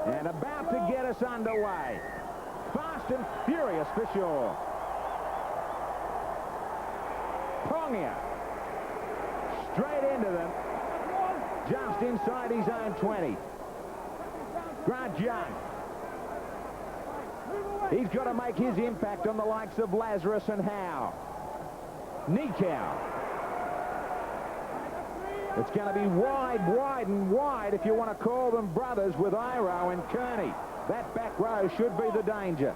And about to get us underway. Fast and furious for sure. Pongia. Straight into them. Just inside his own 20. Grant Young. He's got to make his impact on the likes of Lazarus and Howe. Nikau. It's going to be wide, wide and wide if you want to call them brothers with Iro and Kearney. That back row should be the danger.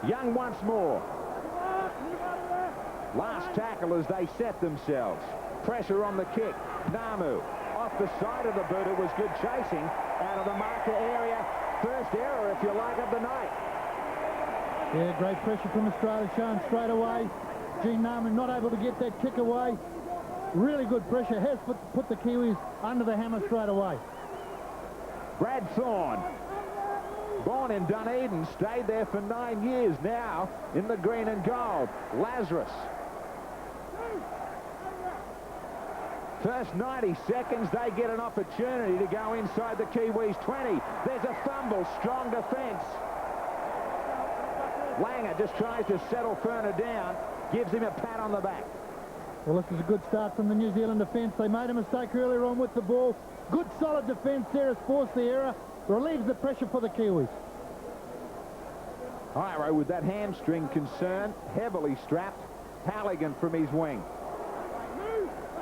Young once more. Last tackle as they set themselves. Pressure on the kick. Namu off the side of the boot. It was good chasing out of the marker area. First error, if you like, of the night. Yeah, great pressure from Australia shown straight away. Gene Namu not able to get that kick away. Really good pressure. Has put the Kiwis under the hammer straight away. Brad Thorne. Born in Dunedin, stayed there for 9 years now in the green and gold. Lazarus. First 90 seconds, they get an opportunity to go inside the Kiwis' 20. There's a fumble, strong defence. Langer just tries to settle Ferner down, gives him a pat on the back. Well, this is a good start from the New Zealand defence. They made a mistake earlier on with the ball. Good solid defence there has forced the error. Relieves the pressure for the Kiwis. Iro with that hamstring concern, heavily strapped. Halligan from his wing.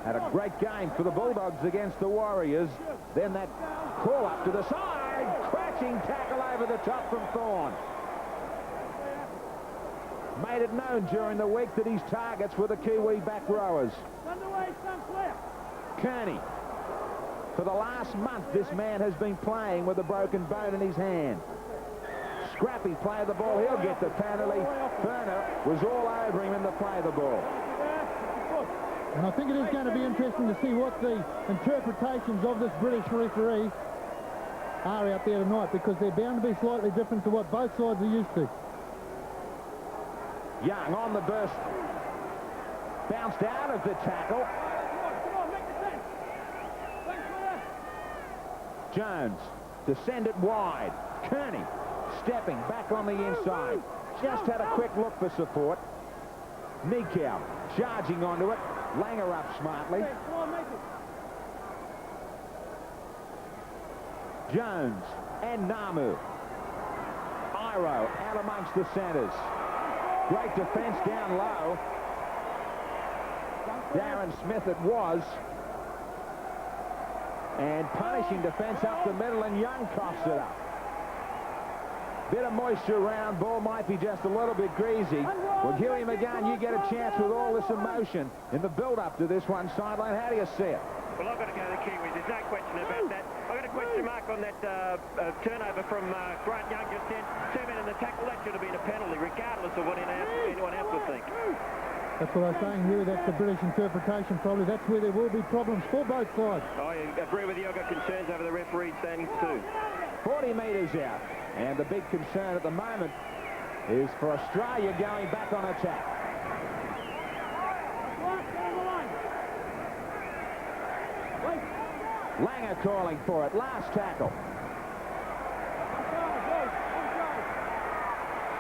Had a great game for the Bulldogs against the Warriors. Then that call up to the side. Crashing tackle over the top from Thorne. Made it known during the week that his targets were the Kiwi back rowers. Kearney. For the last month, this man has been playing with a broken bone in his hand. Scrappy play of the ball. He'll get the penalty. Ferner was all over him in the play of the ball. And I think it is going to be interesting to see what the interpretations of this British referee are out there tonight, because they're bound to be slightly different to what both sides are used to. Young on the burst. Bounced out of the tackle. Jones to send it wide. Kearney stepping back on the inside. Just had a quick look for support. Nikau charging onto it. Langer up smartly. Jones and Namu. Iro out amongst the centres. Great defence down low. Darren Smith it was. And punishing defence up the middle, and Young coughs it up. Bit of moisture around, ball might be just a little bit greasy. Well, Huey McGunn, you get a chance with all this emotion in the build-up to this one sideline. How do you see it? Well, I've got to go to the Kiwis. There's no question about that. I've got a question mark on that turnover from Grant Young just then. 2 men in the tackle. That should have been a penalty, regardless of what anyone else would think. That's what I'm saying here. That's the British interpretation, probably. That's where there will be problems for both sides. I agree with you. I've got concerns over the referee standings too. 40 metres out. And the big concern at the moment is for Australia going back on attack. Langer calling for it. Last tackle.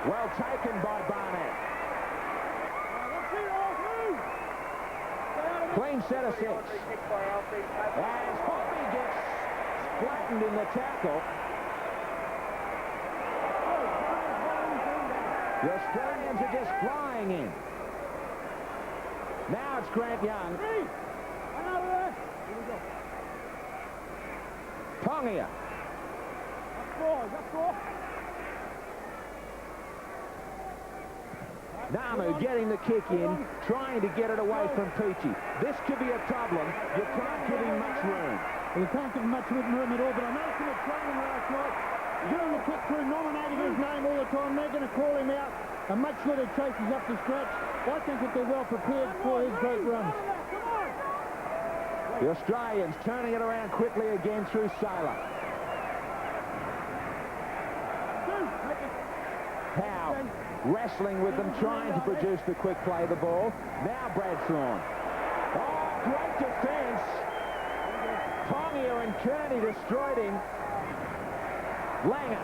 Well taken by Barnett. Clean set of 6. As Hoppy gets flattened in the tackle. The Australians are just flying in. Now it's Grant Young. Pongia. Namu getting the kick in, trying to get it away from Peachy. This could be a problem. You can't give him much room. Well, you can't give him much room at all, but I noticed him at training last night, doing the kick through, nominating his name all the time. They're going to call him out and make sure that chases up the scratch. I think that they're well prepared for his great runs. The Australians turning it around quickly again through Sailor. Howe wrestling with them, trying to produce the quick play of the ball. Now Brad Thorne. Oh, great defence. Pongia and Kearney destroyed him. Langer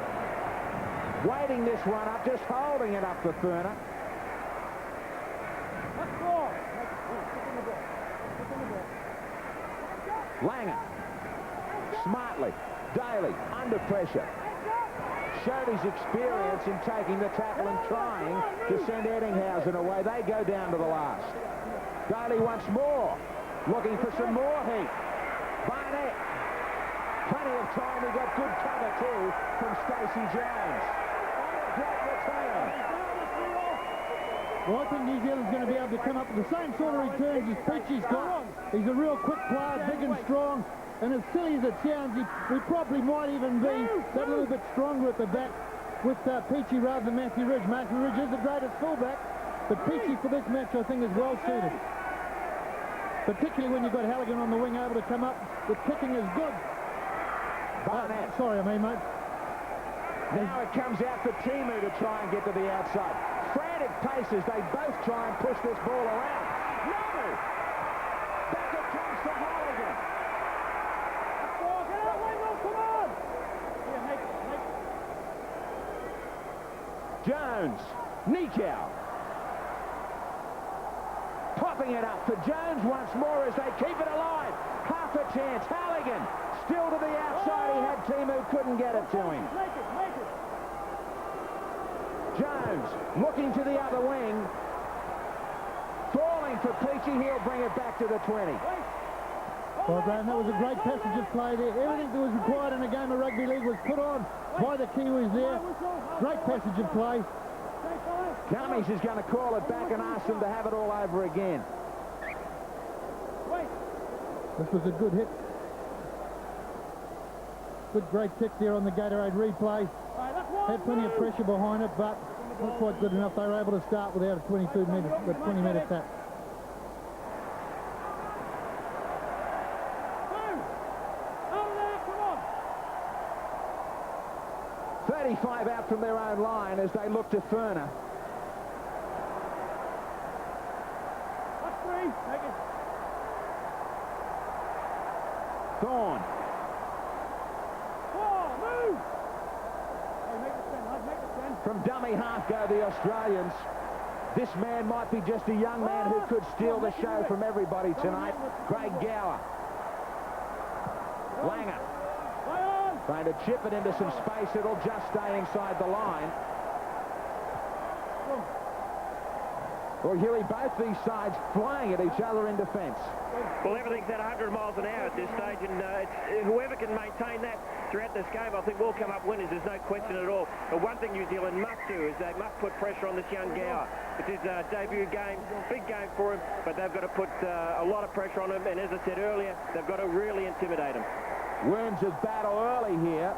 waiting this one up, just holding it up for Furner. Langer, smartly, Daly, under pressure. Showed his experience in taking the tackle and trying to send Eddinghausen away. They go down to the last. Daly once more, looking for some more heat. Barnett, plenty of time. He got good cover too from Stacey Jones. Great return. Well, I think New Zealand's going to be able to come up with the same sort of returns as Peachy's got. He's a real quick player, big and strong. And as silly as it sounds, we probably might even be that little bit stronger at the back with Peachy rather than Matthew Ridge. Matthew Ridge is the greatest fullback, but Peachy for this match I think is well suited. Particularly when you've got Halligan on the wing able to come up with kicking is good. Sorry, mate. Now it comes out for Timu to try and get to the outside. Frantic paces, they both try and push this ball around. No! Back it comes to Halligan. Get out, Wendell, come on! Jones, Nikau. Popping it up for Jones once more as they keep it alive. Half a chance. Halligan still to the outside. He had Timu, couldn't get it to him. Jones looking to the other wing. Falling for Peachy. He'll bring it back to the 20. Well, Graham, that was a great passage of play there. Everything that was required in a game of rugby league was put on by the Kiwis there. Great passage of play. Cummings is going to call it back and ask them to have it all over again. This was a good hit. Good great kick there on the Gatorade replay. Had plenty of pressure behind it, but not quite good enough. They were able to start without a 20-metre tap. 35 out from their own line as they look to Furner. Thorne. From dummy half go the Australians. This man might be just a young man who could steal the show from everybody tonight. Craig Gower. Langer. Trying to chip it into some space. It'll just stay inside the line. Well, Huey, both these sides flying at each other in defence. Well, everything's at 100 miles an hour at this stage, and whoever can maintain that throughout this game, I think will come up winners. There's no question at all. But one thing New Zealand must do is they must put pressure on this young Gower. It's his debut game, big game for him, but they've got to put a lot of pressure on him, and as I said earlier, they've got to really intimidate him. Worms of battle early here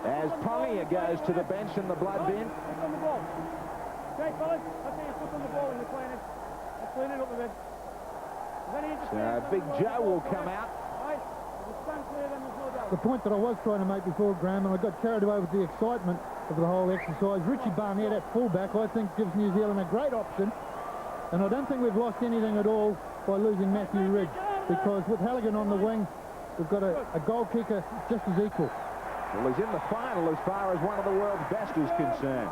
as Pongia goes to the bench in the blood bin. Okay, fellas, let's see you put on the ball when you're playing it. Let's clean it up a bit. Big Joe will come out. The point that I was trying to make before, Graham, and I got carried away with the excitement of the whole exercise. Richie Barnett at fullback, I think, gives New Zealand a great option. And I don't think we've lost anything at all by losing Matthew Ridge, because with Halligan on the wing, we've got a goal kicker just as equal. Well, he's in the final as far as one of the world's best is concerned.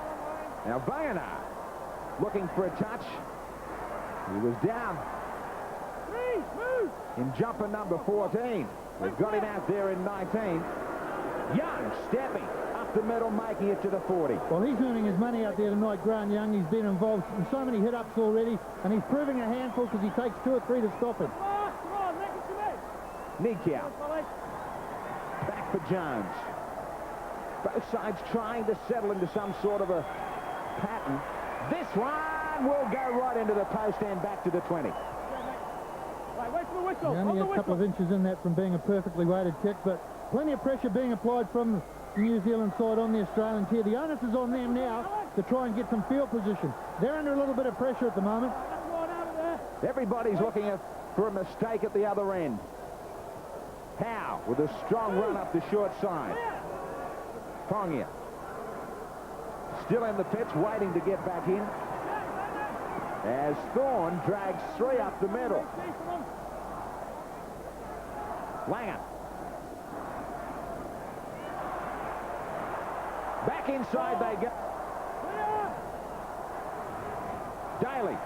Now, Bayana looking for a touch. He was down in jumper number 14. They've got him out there in 19. Young stepping up the middle, making it to the 40. Well, he's earning his money out there tonight, Grant Young. He's been involved in so many hit-ups already, and he's proving a handful because he takes 2 or 3 to stop him. Nikau. Back for Jones. Both sides trying to settle into some sort of a pattern. This one will go right into the post and back to the 20. Only a couple of inches in that from being a perfectly weighted kick, but plenty of pressure being applied from the New Zealand side on the Australians here. The onus is on them now to try and get some field position. They're under a little bit of pressure at the moment. Everybody's looking for a mistake at the other end. Howe with a strong run up the short side. Pongia still in the pitch, waiting to get back in, as Thorne drags 3 up the middle. Langer Back inside they go. Daly.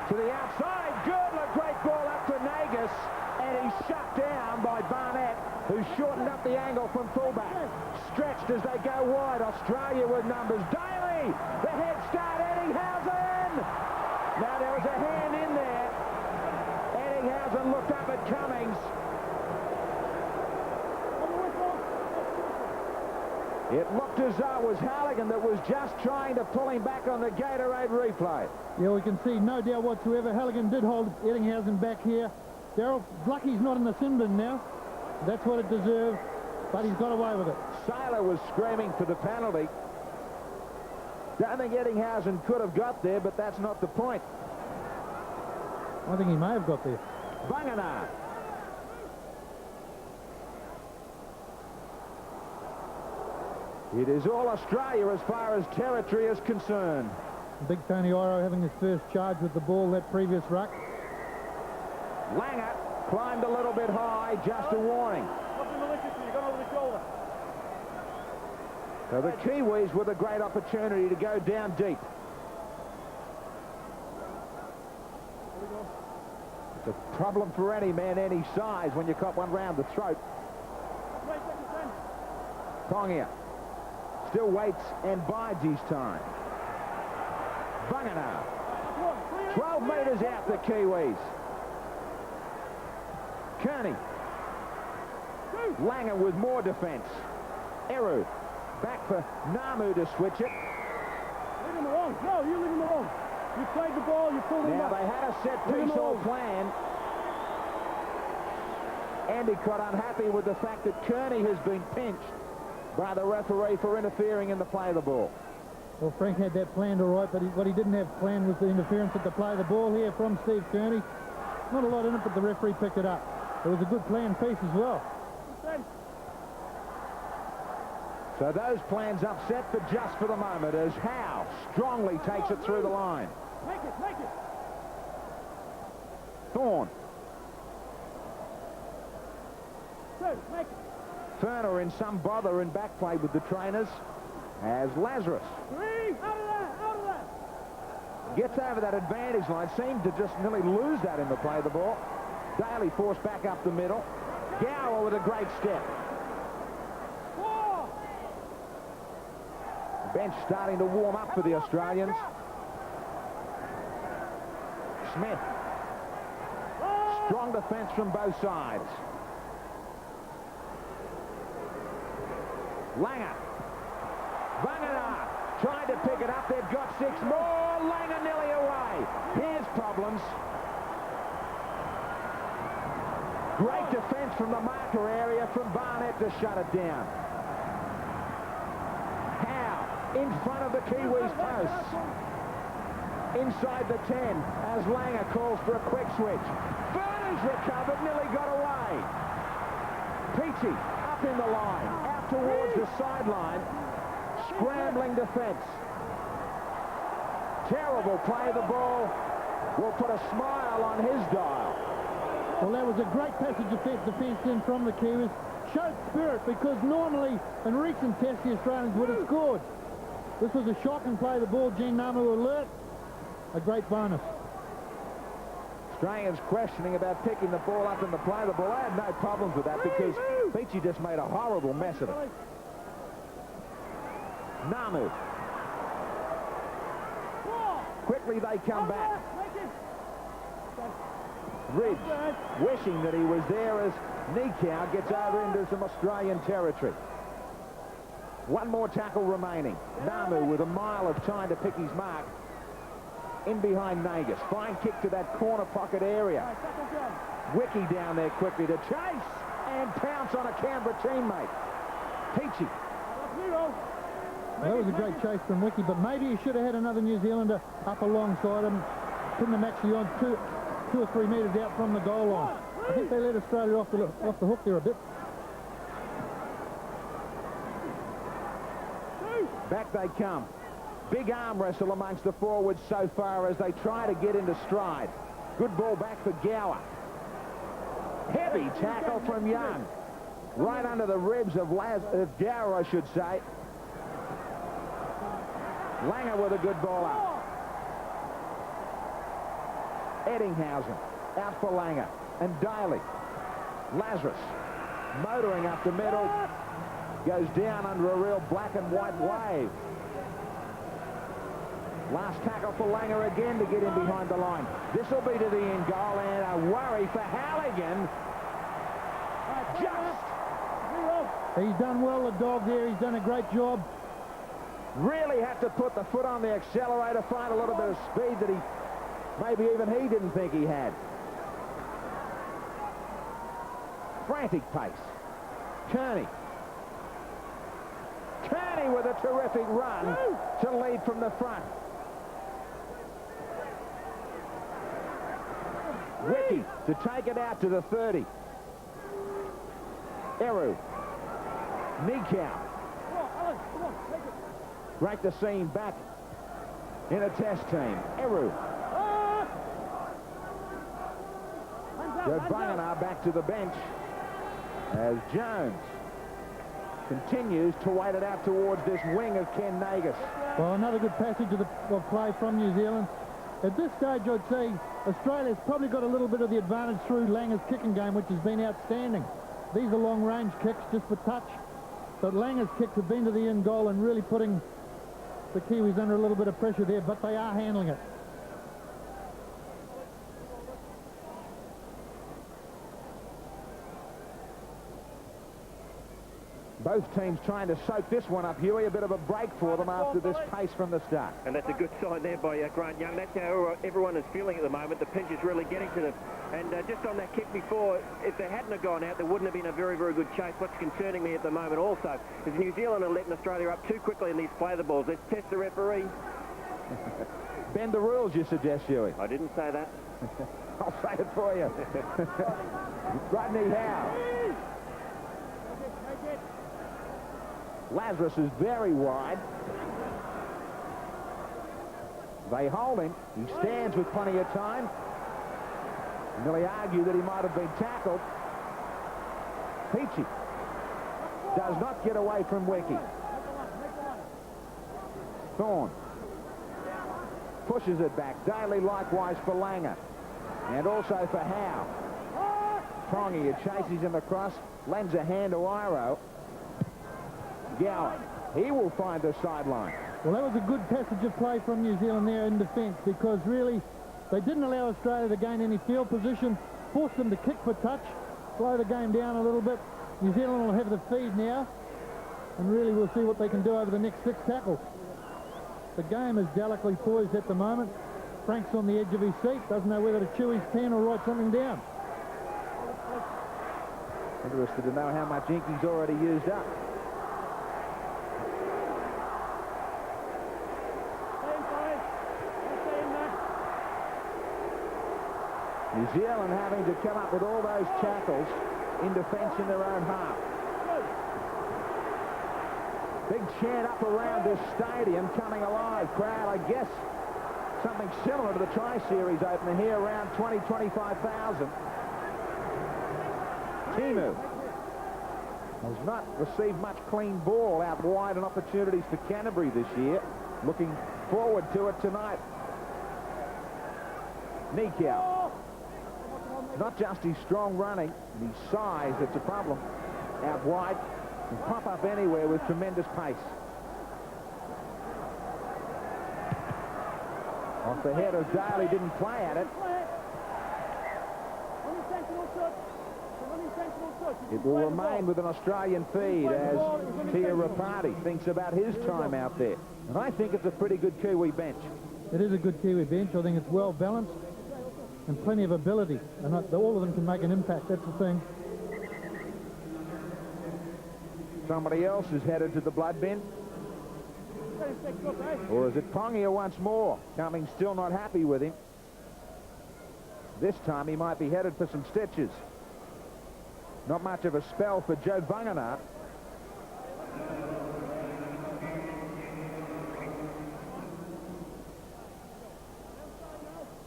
To the outside. Girdler, great ball up to Nagus. And he's shut down by Barnett, who shortened up the angle from fullback. Stretched as they go wide. Australia with numbers. Daly. The head start. Eddinghausen. Now there was a hand in there. Eddinghausen looked up at Cummings. It looked as though it was Halligan that was just trying to pull him back on the Gatorade replay. Yeah, we can see no doubt whatsoever. Halligan did hold Eddinghausen back here. Darryl, lucky's not in the sin bin now. That's what it deserved, but he's got away with it. Saylor was screaming for the penalty. Don't think Eddinghausen could have got there, but that's not the point. I think he may have got there. Banganar. It is all Australia as far as territory is concerned. Big Tony Iro having his first charge with the ball that previous ruck. Langer climbed a little bit high, just a warning. So the Kiwis with a great opportunity to go down deep. It's a problem for any man, any size, when you cop one round the throat. Tongia still waits and bides his time. Banganar. 12 metres out, the Kiwis. Kearney. Langer with more defence. Eru back for Namu to switch it. Leave him alone. No, you leave him alone. You played the ball, you pulled him Now up. they had a set piece all planned. Andy quite unhappy with the fact that Kearney has been pinched by the referee for interfering in the play of the ball. Well, Frank had that planned all right, but what he didn't have planned was the interference at the play of the ball here from Steve Kearney. Not a lot in it, but the referee picked it up. It was a good planned piece as well. So those plans upset, but just for the moment, as Howe strongly takes it through the line. Make it. Thorne. Make it. Turner in some bother in back play with the trainers as Lazarus. Out of that. Gets over that advantage line. Seemed to just nearly lose that in the play of the ball. Daly forced back up the middle. Gower with a great step. Bench starting to warm up for the Australians. Smith. Strong defence from both sides. Langer. Banganar tried to pick it up. They've got 6 more. Langer nearly away. Here's problems. Great defence from the marker area from Barnett to shut it down. Howe in front of the Kiwis posts. Inside the 10 as Langer calls for a quick switch. Verner's recovered, nearly got away. Peachy up in the line, out towards the sideline. Scrambling defence. Terrible play of the ball. Will put a smile on his dial. Well, that was a great passage of defence in from the Kiwis. Showed spirit, because normally in recent tests the Australians would have scored. This was a shock and play the ball. Gene Namu alert. A great bonus. Australians questioning about picking the ball up in the play of the ball. I had no problems with that because Peachy just made a horrible mess of it. Namu. Quickly they come back. Ridge wishing that he was there as Nikau gets over into some Australian territory. One more tackle remaining. Namu with a mile of time to pick his mark. In behind Nagus. Fine kick to that corner pocket area. Wiki down there quickly to chase and pounce on a Canberra teammate. Peachy. That was a great chase from Wiki, but maybe he should have had another New Zealander up alongside him. Putting them actually on two or 3 metres out from the goal line. I think they let Australia off the hook there a bit. Back they come. Big arm wrestle amongst the forwards so far as they try to get into stride. Good ball back for Gower. Heavy tackle from Young. right under the ribs of Gower, I should say. Langer with a good ball up. Eddinghausen out for Langer. And Daly. Lazarus motoring up the middle. Goes down under a real black and white wave. Last tackle for Langer again to get him behind the line. This will be to the end goal, and a worry for Halligan. Just. He's done well, the dog there. He's done a great job. Really had to put the foot on the accelerator, find a little bit of speed that maybe even he didn't think he had. Frantic pace. Kearney. Kearney with a terrific run to lead from the front. Ricky to take it out to the 30. Eru. Nikau. Great to see him back in a test team. Eru. Joe Bunganar back to the bench as Jones continues to wait it out towards this wing of Ken Nagus. Well, another good passage of play from New Zealand. At this stage, I'd say Australia's probably got a little bit of the advantage through Langer's kicking game, which has been outstanding. These are long-range kicks just for touch, but Langer's kicks have been to the end goal and really putting the Kiwis under a little bit of pressure there, but they are handling it. Both teams trying to soak this one up, Huey. A bit of a break for them after this pace from the start. And that's a good sign there by Grant Young. That's how everyone is feeling at the moment. The pinch is really getting to them. And just on that kick before, if they hadn't have gone out, there wouldn't have been a very, very good chase. What's concerning me at the moment also is New Zealand are letting Australia up too quickly in these play the balls. Let's test the referee. Bend the rules, you suggest, Huey. I didn't say that. I'll say it for you. Rodney Howe. Lazarus is very wide. They hold him. He stands with plenty of time. Nearly argue that he might have been tackled. Peachy does not get away from Wiki. Thorne pushes it back. Daly likewise for Langer. And also for Howe. Tongi chases him across. Lends a hand to Iro. Gower, he will find the sideline. Well, that was a good passage of play from New Zealand there in defence, because really they didn't allow Australia to gain any field position, forced them to kick for touch, slow the game down a little bit. New Zealand will have the feed now, and really we'll see what they can do over the next 6 tackles. The game is delicately poised at the moment. Frank's on the edge of his seat, doesn't know whether to chew his pen or write something down. Interested to know how much ink he's already used up. New Zealand having to come up with all those tackles in defence in their own half. Big chant up around this stadium, coming alive. Crowd, I guess, something similar to the Tri-Series opener here, around 20, 25,000. Timu has not received much clean ball out wide and opportunities for Canterbury this year. Looking forward to it tonight. Nikau. Not just his strong running and his size that's a problem. Out wide, can pop up anywhere with tremendous pace. Off the head of Daly, didn't play at it. It will remain with an Australian feed as Tia Rapati thinks about his time out there. And I think it's a pretty good Kiwi bench. It is a good Kiwi bench. I think it's well balanced and plenty of ability, and all of them can make an impact. That's the thing. Somebody else is headed to the blood bin. Or is it Pongia once more? Cummings still not happy with him. This time he might be headed for some stitches. Not much of a spell for Joe Bunganar.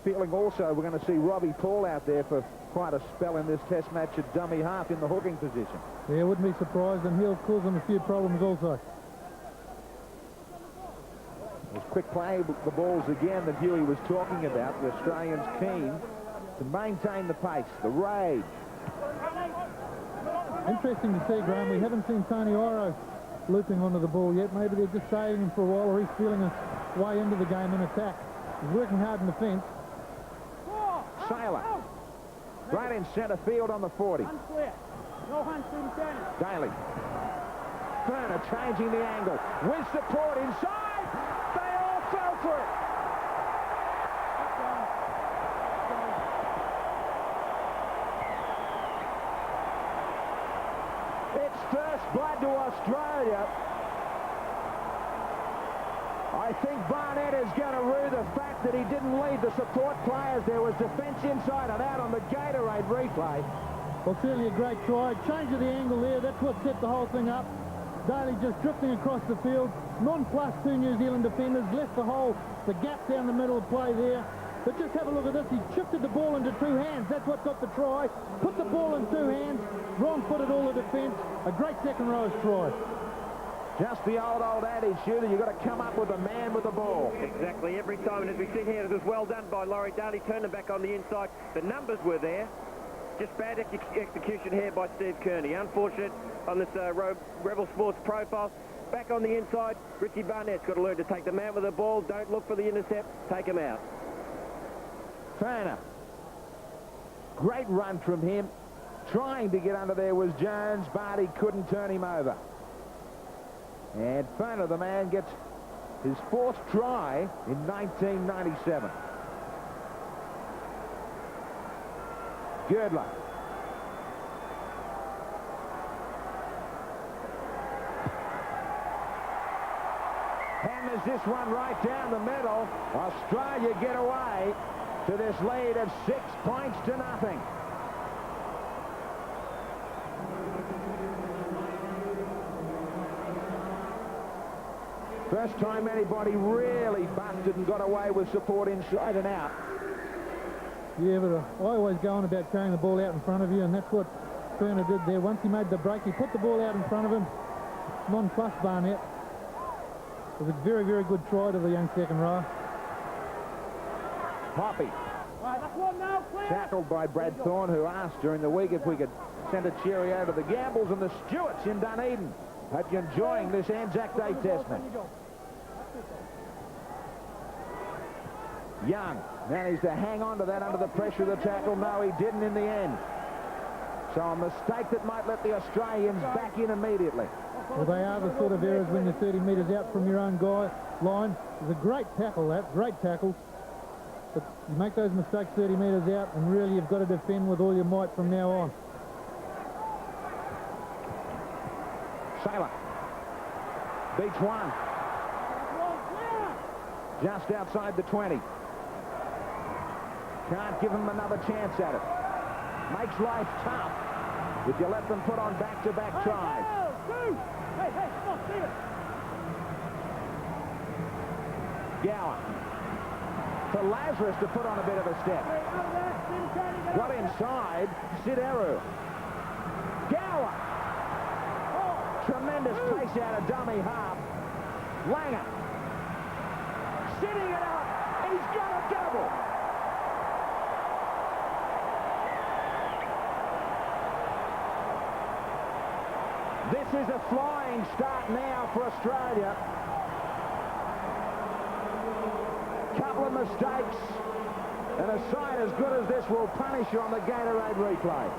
feeling also we're going to see Robbie Paul out there for quite a spell in this test match at dummy half in the hooking position. Yeah, wouldn't be surprised, and he'll cause them a few problems also. There's quick play, the balls again that Huey was talking about. The Australians keen to maintain the pace, the rage. Interesting to see, Graham. We haven't seen Tony Iro looping onto the ball yet. Maybe they're just saving him for a while, or he's feeling his way into the game in attack. He's working hard in defence. Sailor. Right in centre field on the 40. Daly. Turner changing the angle. With support inside. They all fell for it. It's first blood to Australia. I think Barnett is going to rue the fact that he didn't lead the support players. There was defence inside and out on the Gatorade replay. Well, certainly a great try. Change of the angle there. That's what set the whole thing up. Daly just drifting across the field. Non-plus two New Zealand defenders. Left the hole, the gap down the middle of play there. But just have a look at this. He shifted the ball into two hands. That's what got the try. Put the ball in two hands. Wrong-footed all the defence. A great second row's try. Just the old adage, shooter. You've got to come up with a man with the ball. Exactly, every time. And as we see here, it was well done by Laurie Daly. Turned them back on the inside. The numbers were there. Just bad execution here by Steve Kearney. Unfortunate on this Rebel Sports profile. Back on the inside, Richie Barnett's got to learn to take the man with the ball. Don't look for the intercept. Take him out. Turner. Great run from him. Trying to get under there was Jones. Barty couldn't turn him over. And Turner, the man, gets his fourth try in 1997. Girdler. Hammers this one right down the middle. Australia get away to this lead of 6 points to nothing. First time anybody really busted and got away with support inside and out. Yeah, but I always go on about carrying the ball out in front of you, and that's what Turner did there. Once he made the break, he put the ball out in front of him. Non-plus Barnett. It was a very, very good try to the young second row. Poppy. Tackled by Brad Thorne, who asked during the week if we could send a cheerio to the Gambles and the Stewarts in Dunedin. Hope you're enjoying this Anzac Day test match. Young managed to hang on to that under the pressure of the tackle. No, he didn't in the end. So a mistake that might let the Australians back in immediately. Well, they are the sort of errors when you're 30 metres out from your own line. It was a great tackle, that. Great tackle. But you make those mistakes 30 metres out, and really you've got to defend with all your might from now on. Sailor. Beats one. Just outside the 20. Can't give him another chance at it. Makes life tough if you let them put on back-to-back tries. Gower. For Lazarus to put on a bit of a step. Got inside. Sideru. Gower. Tremendous pace out of dummy half. Langer. Sitting it up. He's got a double. This is a flying start now for Australia. Couple of mistakes, and a side as good as this will punish you on the Gatorade replay.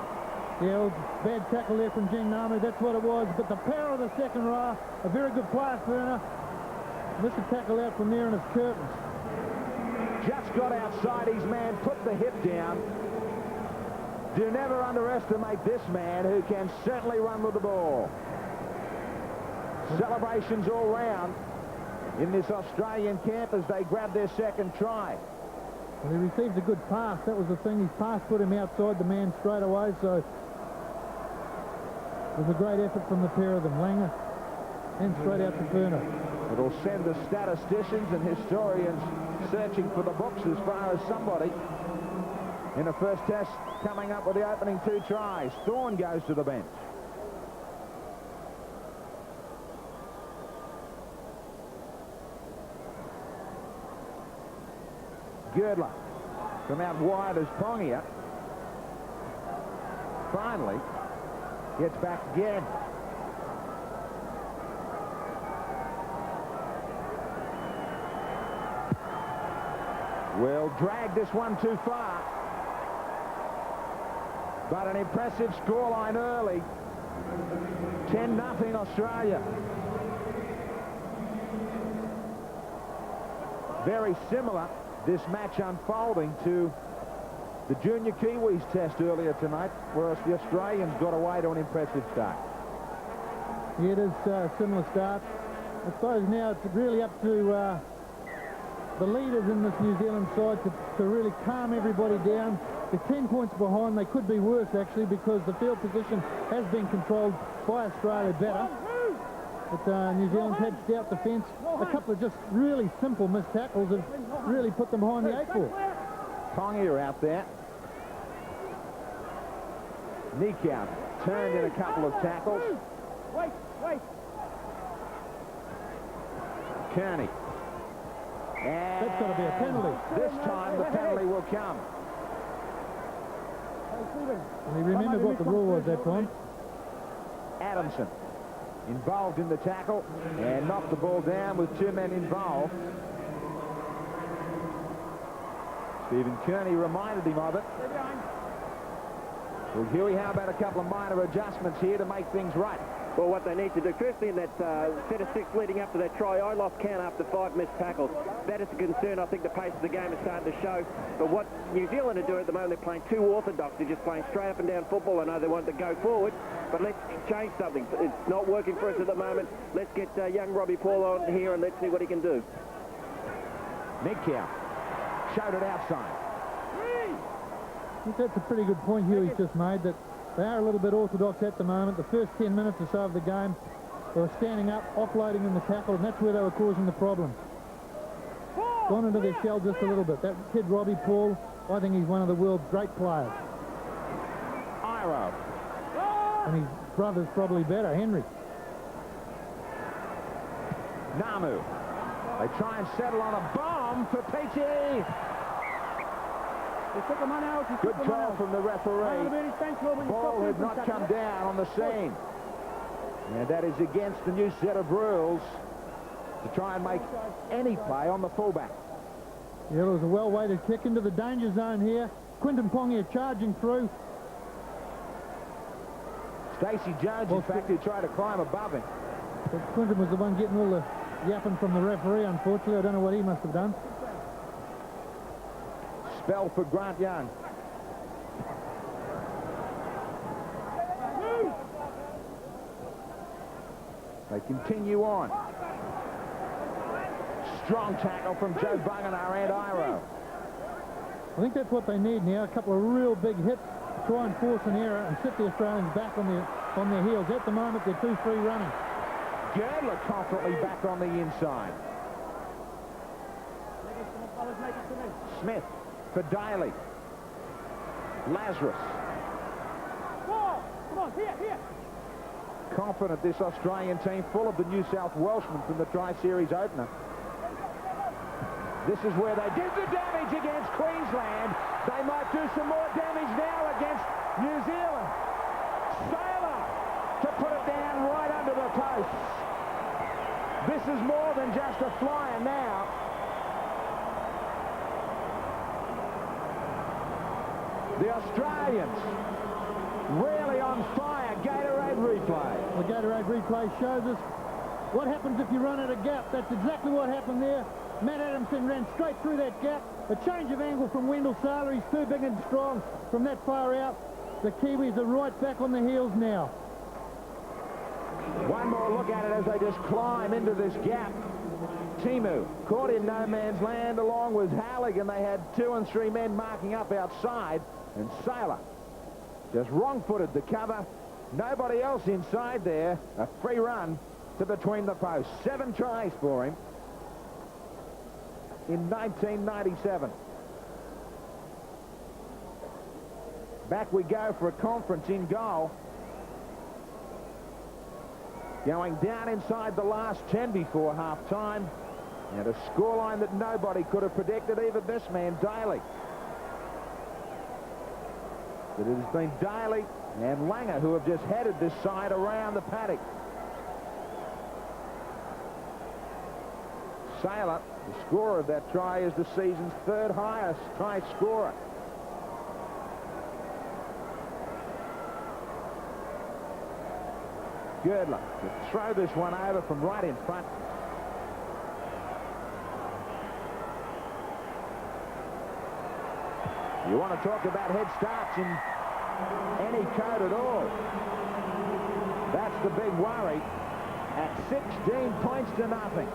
Yeah, well, bad tackle there from Jing Namu, that's what it was. But the power of the second row, a very good player, Turner. Missed a tackle out from there, and it's curtains. Just got outside his man, put the hip down. Do never underestimate this man, who can certainly run with the ball. Celebrations all round in this Australian camp as they grab their second try. Well, he received a good pass. That was the thing. His pass put him outside the man straight away, so it was a great effort from the pair of them. Langer and straight out to Furner. It'll send the statisticians and historians searching for the books as far as somebody in the first test coming up with the opening 2 tries. Thorne goes to the bench. Girdler from out wide as Pongia. Finally gets back again. Will drag this one too far. But an impressive scoreline early. 10-0 Australia. Very similar, this match unfolding to the Junior Kiwis test earlier tonight, whereas the Australians got away to an impressive start. Yeah, it is a similar start. I suppose now it's really up to the leaders in this New Zealand side to really calm everybody down. They're 10 points behind. They could be worse, actually, because the field position has been controlled by Australia better. But New Zealand had stout defence. A couple of just really simple missed tackles have really put them behind the 8 ball. Pongia out there. Nikau turned in a couple of tackles. Wait. Kearney. And that's got to be a penalty. This time the penalty will come. And he remembered what the rule was that time. Adamson involved in the tackle and knocked the ball down with 2 men involved. Stephen Kearney reminded him of it. Well, Huey, how about a couple of minor adjustments here to make things right? Well, what they need to do, firstly, in that set of 6 leading up to that try, I lost count after 5 missed tackles. That is a concern. I think the pace of the game is starting to show. But what New Zealand are doing at the moment, they're playing too orthodox. They're just playing straight up and down football. I know they want to go forward, but let's change something. It's not working for us at the moment. Let's get young Robbie Paul on here and let's see what he can do. Nikau showed it outside. I think that's a pretty good point Huey's just made, that they are a little bit orthodox at the moment. The first 10 minutes or so of the game, they were standing up, offloading in the tackle, and that's where they were causing the problems. Gone into their shell just a little bit. That kid, Robbie Paul, I think he's one of the world's great players. Iro. And his brother's probably better, Henry. Namu. They try and settle on a bomb for Peachy. Good call from the referee. Ball had not come down on the scene. And that is against the new set of rules to try and make any play on the fullback. Yeah, it was a well-weighted kick into the danger zone here. Quinton Pongia charging through. Stacey Jones, in fact, who tried to climb above him. But Quinton was the one getting all the yapping from the referee, unfortunately. I don't know what he must have done. Spell for Grant Young. They continue on. Strong tackle from Joe Bunganar and Iro. I think that's what they need now. A couple of real big hits to try and force an error and sit the Australians back on their heels. At the moment, they're 2-3 running. Girdler confidently back on the inside. Smith for Daly. Lazarus. Come on, here. Confident this Australian team, full of the New South Welshmen from the Tri-Series opener. This is where they did the damage against Queensland. They might do some more damage now against New Zealand. Sailor to put it down right under the post. This is more than just a flyer now. The Australians really on fire. Gatorade replay. The Gatorade replay shows us what happens if you run at a gap. That's exactly what happened there. Matt Adamson ran straight through that gap. A change of angle from Wendell Sailor. He's too big and strong from that far out. The Kiwis are right back on the heels now. One more look at it as they just climb into this gap. Timu caught in no man's land along with Halligan. They had 2 and 3 men marking up outside. And Sailor just wrong-footed the cover. Nobody else inside there. A free run to between the posts. 7 tries for him in 1997. Back we go for a conference in goal. Going down inside the last 10 before half-time. And a scoreline that nobody could have predicted, even this man, Daly. But it has been Daly and Langer who have just headed this side around the paddock. Saylor, the scorer of that try, is the season's 3rd highest try scorer. Girdler to throw this one over from right in front. You want to talk about head starts in any code at all. That's the big worry at 16 points to nothing.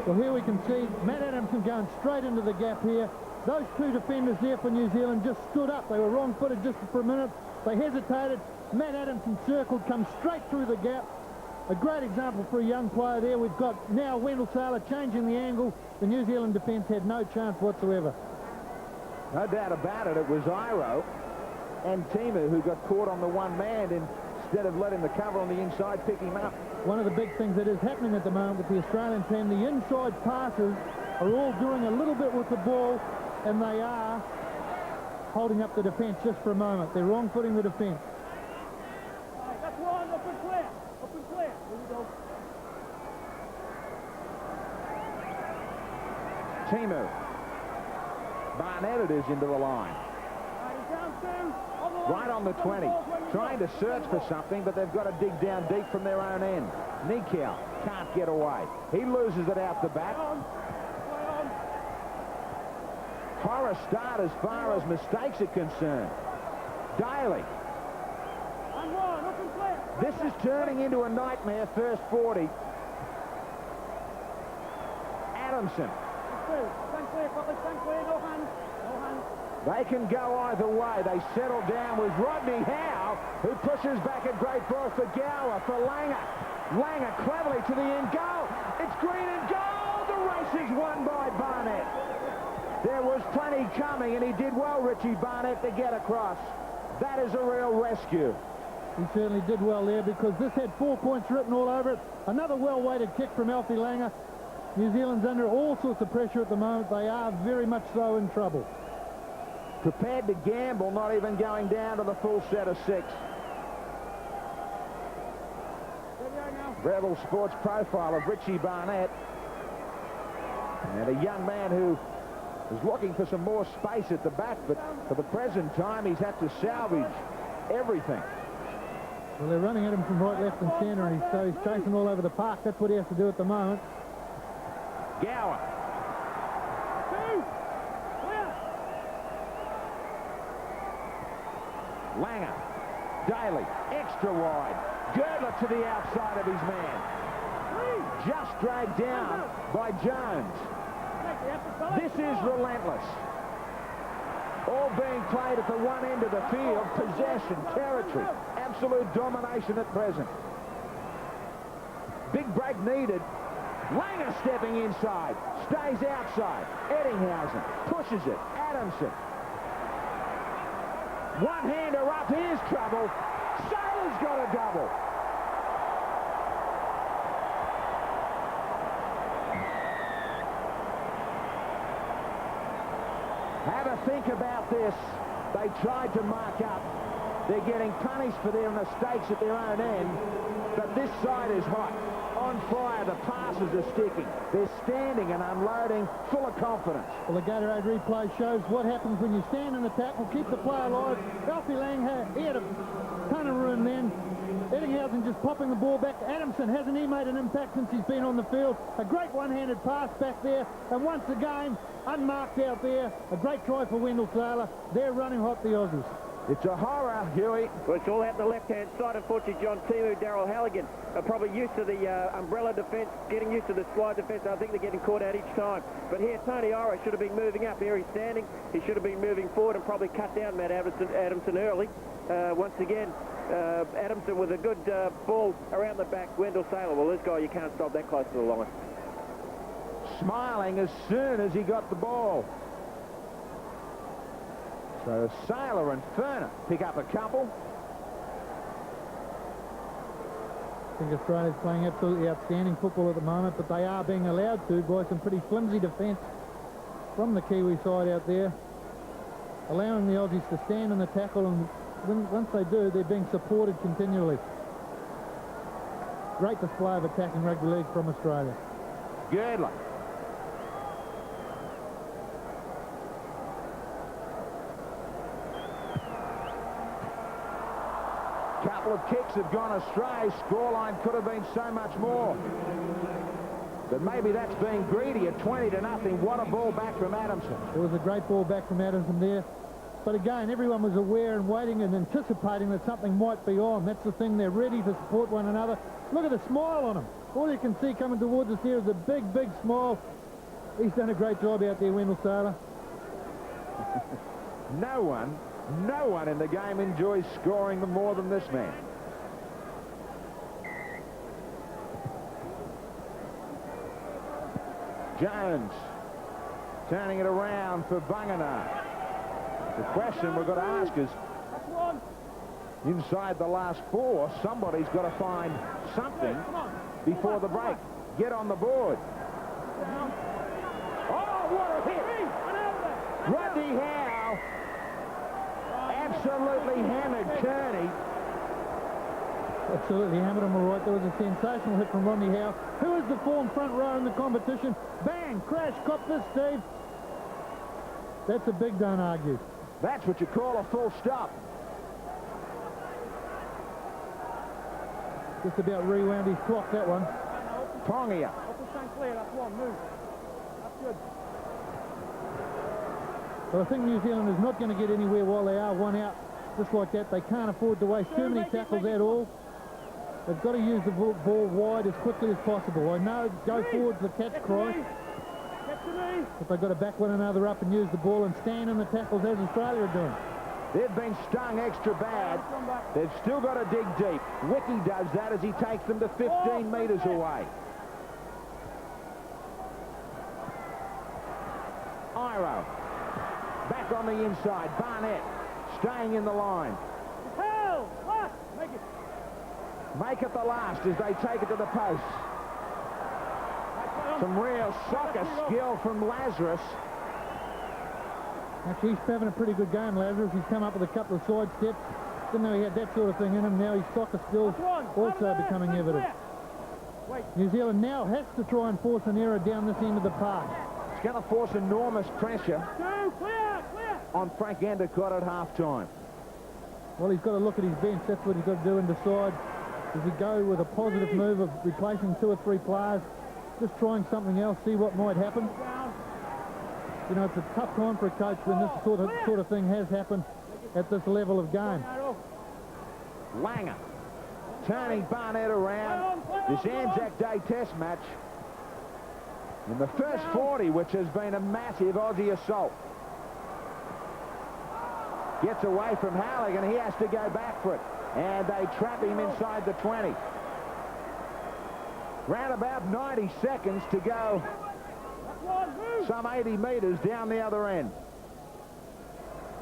Well, here we can see Matt Adamson going straight into the gap here. Those 2 defenders there for New Zealand just stood up. They were wrong-footed just for a minute. They hesitated. Matt Adamson circled, come straight through the gap. A great example for a young player there. We've got now Wendell Saylor changing the angle. The New Zealand defence had no chance whatsoever. No doubt about it. It was Iro and Timu who got caught on the one man instead of letting the cover on the inside pick him up. One of the big things that is happening at the moment with the Australian team, the inside passes are all doing a little bit with the ball, and they are holding up the defence just for a moment. They're wrong-footing the defence. That's one, up and clear. Up and clear. Here we go. Timu. Barnett it is into the line. Right on the 20. Trying to search for something, but they've got to dig down deep from their own end. Nikau can't get away. He loses it out the back. Horror start as far as mistakes are concerned. Daly. This is turning into a nightmare, first 40. Adamson. They can go either way. They settle down with Rodney Howe, who pushes back a great ball for Gower, for Langer. Langer cleverly to the end goal. It's green and goal. The race is won by Barnett. There was plenty coming, and he did well, Richie Barnett, to get across. That is a real rescue. He certainly did well there, because this had 4 points written all over it. Another well-weighted kick from Alfie Langer. New Zealand's under all sorts of pressure at the moment. They are very much so in trouble. Prepared to gamble, not even going down to the full set of 6. Rebel Sports profile of Richie Barnett. And a young man who is looking for some more space at the back, but for the present time, he's had to salvage everything. Well, they're running at him from right, left, and centre, and so he's chasing all over the park. That's what he has to do at the moment. Gower. Langer. Daly. Extra wide. Girdler to the outside of his man. Just dragged down by Jones. This is relentless. All being played at the one end of the field. Possession, territory, absolute domination at present. Big break needed. Langer stepping inside, stays outside. Eddinghausen pushes it. Adamson. One-hander up, here's trouble. Saylor's got a double. Have a think about this. They tried to mark up. They're getting punished for their mistakes at their own end, but this side is hot. On fire, the passes are sticking. They're standing and unloading, full of confidence. Well, the Gatorade replay shows what happens when you stand in the tackle, keep the player alive. Alfie Langer, he had a ton of room then. Eddinghausen just popping the ball back. Adamson, hasn't he made an impact since he's been on the field? A great one-handed pass back there, and once again, unmarked out there. A great try for Wendell Saylor. They're running hot, the Aussies. It's a horror, Huey. Well, it's all out the left-hand side. Unfortunately, John Timu, Daryl Halligan are probably used to the umbrella defence, getting used to the slide defence. I think they're getting caught out each time. But here, Tony Iro should have been moving up. Here he's standing. He should have been moving forward and probably cut down Matt Adamson early. Once again, Adamson with a good ball around the back. Wendell Saylor. Well, this guy, you can't stop that close to the line. Smiling as soon as he got the ball. So Saylor and Ferner pick up a couple. I think Australia's playing absolutely outstanding football at the moment, but they are being allowed to by some pretty flimsy defence from the Kiwi side out there, allowing the Aussies to stand in the tackle, and once they do, they're being supported continually. Great display of attacking rugby league from Australia. Girdler. Couple of kicks have gone astray. Scoreline could have been so much more. But maybe that's being greedy at 20-0. What a ball back from Adamson. It was a great ball back from Adamson there. But again, everyone was aware and waiting and anticipating that something might be on. That's the thing. They're ready to support one another. Look at the smile on him. All you can see coming towards us here is a big, big smile. He's done a great job out there, Wendell Saylor. No one in the game enjoys scoring more than this man. Jones turning it around for Bunganar. The question we've got to ask is, inside the last 4, somebody's got to find something before the break. Get on the board. Oh, what a hit! Rodney Howe absolutely hammered Kearney. Absolutely hammered him all right. There was a sensational hit from Rodney Howe, who is the form front row in the competition. Bang! Crash! Cop this, Steve. That's a big, don't argue. That's what you call a full stop. Just about rewound his clock, that one. Pongia. That's one, move. That's good. But I think New Zealand is not going to get anywhere while they are one out. Just like that, they can't afford to waste too many tackles at all. They've got to use the ball wide as quickly as possible. I know go forward's the catch cry, but they've got to back one another up and use the ball and stand in the tackles as Australia are doing. They've been stung extra bad. They've still got to dig deep. Wiki does that as he takes them to 15 metres away. Iro. Back on the inside. Barnett staying in the line. Make it the last as they take it to the post. Some real soccer skill from Lazarus. Actually, he's having a pretty good game, Lazarus. He's come up with a couple of side steps. Didn't know he had that sort of thing in him. Now his soccer skills also becoming evident. New Zealand now has to try and force an error down this end of the park. It's going to force enormous pressure on Frank Endicott at half-time. Well, he's got to look at his bench. That's what he's got to do and decide. Does he go with a positive move of replacing 2 or 3 players, just trying something else, see what might happen? You know, it's a tough time for a coach when this sort of thing has happened at this level of game. Langer turning Barnett around. This Anzac Day Test match in the first 40, which has been a massive Aussie assault. Gets away from Halligan. He has to go back for it. And they trap him inside the 20. Round about 90 seconds to go. Some 80 metres down the other end.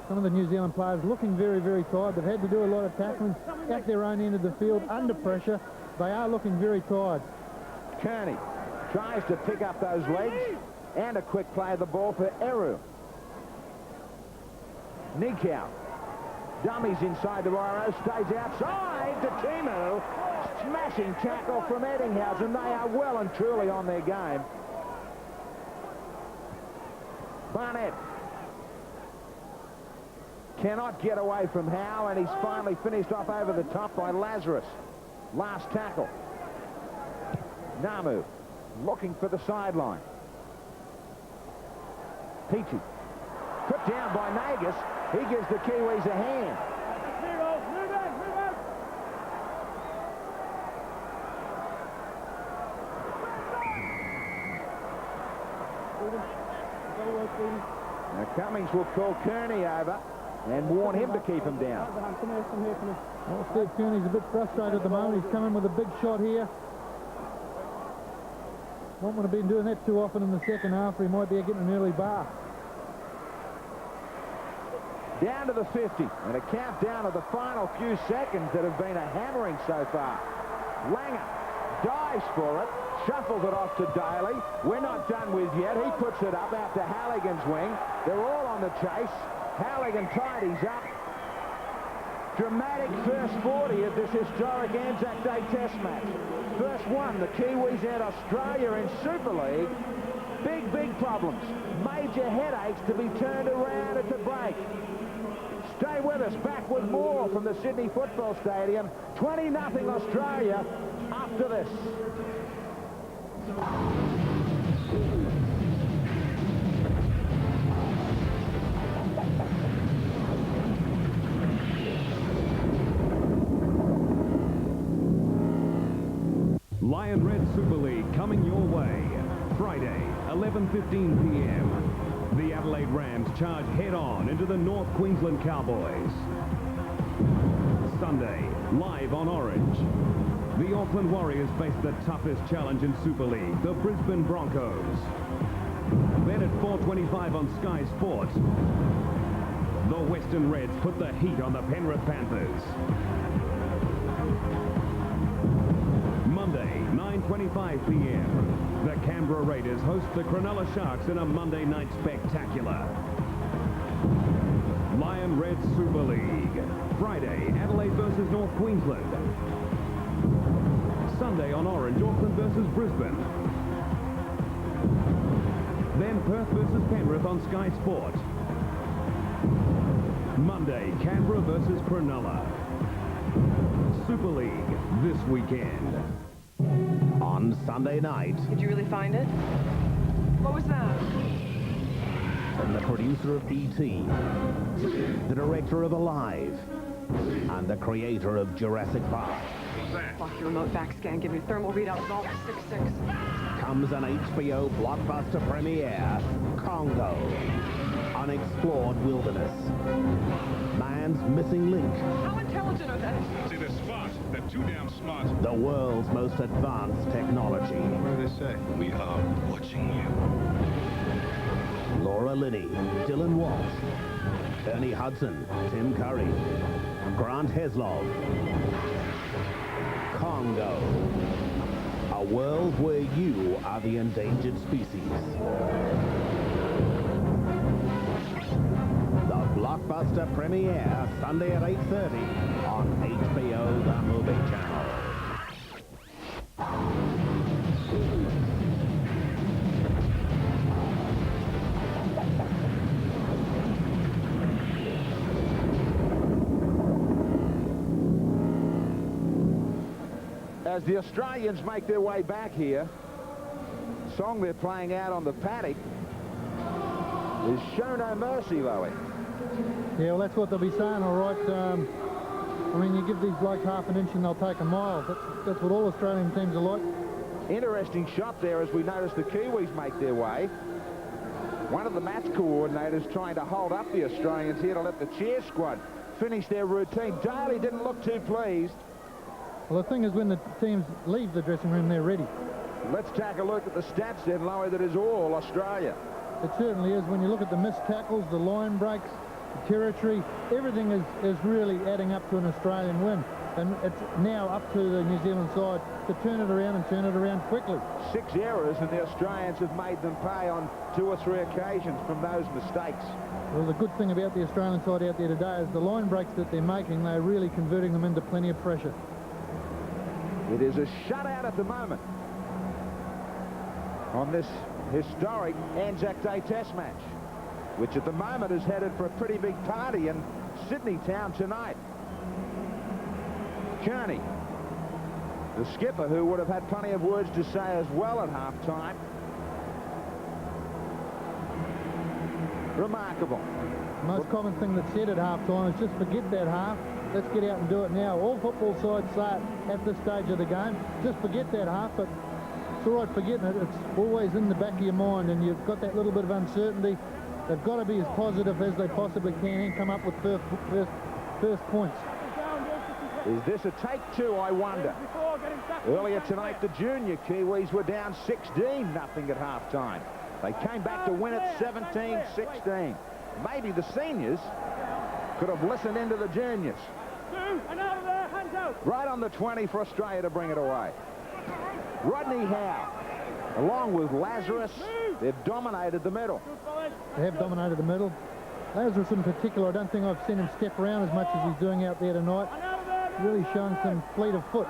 Some of the New Zealand players looking very, very tired. They've had to do a lot of tackling at their own end of the field under pressure. They are looking very tired. Kearney tries to pick up those legs. And a quick play of the ball for Eru. Nikau. Dummies inside the Iro, stays outside to Timu. Smashing tackle from Eddinghausen. They are well and truly on their game. Barnett cannot get away from Howe, and he's finally finished off over the top by Lazarus. Last tackle. Namu looking for the sideline. Peachy put down by Nagus. He gives the Kiwis a hand. Now Cummings will call Kearney over. and warn him to keep him down. Well, Steve Kearney's a bit frustrated at the moment. He's come in with a big shot here. Won't want to be doing that too often in the second half, or he might be getting an early bar. Down to the 50, and a countdown of the final few seconds that have been a hammering so far. Langer dives for it, shuffles it off to Daly. We're not done with yet. He puts it up out to Halligan's wing. They're all on the chase. Halligan tidies up. Dramatic first 40 of this historic Anzac Day Test match. First one, the Kiwis and Australia in Super League. Big problems. Major headaches to be turned around at the break. Stay with us. Back with more from the Sydney Football Stadium. 20-0 Australia after this. Lion Red Super League coming your way. Friday, 11:15 p.m. The Adelaide Rams charge head-on into the North Queensland Cowboys. Sunday, live on Orange. The Auckland Warriors face the toughest challenge in Super League, the Brisbane Broncos. Then at 4:25 on Sky Sport, the Western Reds put the heat on the Penrith Panthers. Monday, 9:25 p.m. The Canberra Raiders host the Cronulla Sharks in a Monday night spectacular. Lion Red Super League. Friday, Adelaide versus North Queensland. Sunday on Orange, Auckland versus Brisbane. Then Perth versus Penrith on Sky Sport. Monday, Canberra versus Cronulla. Super League this weekend. On Sunday night. Did you really find it? What was that? From the producer of E.T., the director of Alive, and the creator of Jurassic Park. Lock your remote back scan. Give me thermal readouts all 6-6. Comes an HBO blockbuster premiere, Congo. Unexplored wilderness. Man's missing link. How intelligent are they? See, they're smart. They're too damn smart. The world's most advanced technology. What do they say? We are watching you. Laura Linney, Dylan Walsh, Ernie Hudson, Tim Curry, Grant Heslov. Congo. A world where you are the endangered species. The blockbuster premiere Sunday at 8:30 on HBO The Movie Channel. As the Australians make their way back here, the song they're playing out on the paddock is Show No Mercy, Lowy. Yeah, well, that's what they'll be saying, all right. I mean, you give these blokes half an inch and they'll take a mile. That's what all Australian teams are like. Interesting shot there as we notice the Kiwis make their way. One of the match coordinators trying to hold up the Australians here to let the cheer squad finish their routine. Daly didn't look too pleased. Well, the thing is, when the teams leave the dressing room, they're ready. Let's take a look at the stats then, Lowy, that is all Australia. It certainly is. When you look at the missed tackles, the line breaks, the territory, everything is really adding up to an Australian win. And it's now up to the New Zealand side to turn it around and turn it around quickly. 6 errors, and the Australians have made them pay on 2 or 3 occasions from those mistakes. Well, the good thing about the Australian side out there today is the line breaks that they're making, they're really converting them into plenty of pressure. It is a shutout at the moment on this historic Anzac Day Test match, which at the moment is headed for a pretty big party in Sydney town tonight. Kearney, the skipper, who would have had plenty of words to say as well at half-time. Remarkable. The most common thing that's said at half-time is just forget that half. Let's get out and do it now. All football sides say it at this stage of the game. Just forget that half, but it's all right forgetting it. It's always in the back of your mind, and you've got that little bit of uncertainty. They've got to be as positive as they possibly can and come up with first points. Is this a take two, I wonder? Earlier tonight, the junior Kiwis were down 16-0 at half-time. They came back to win it 17-16. Maybe the seniors could have listened into the juniors. Right on the 20 for Australia to bring it away. Rodney Howe, along with Lazarus, they've dominated the middle. They have dominated the middle. Lazarus in particular, I don't think I've seen him step around as much as he's doing out there tonight. Really showing some fleet of foot.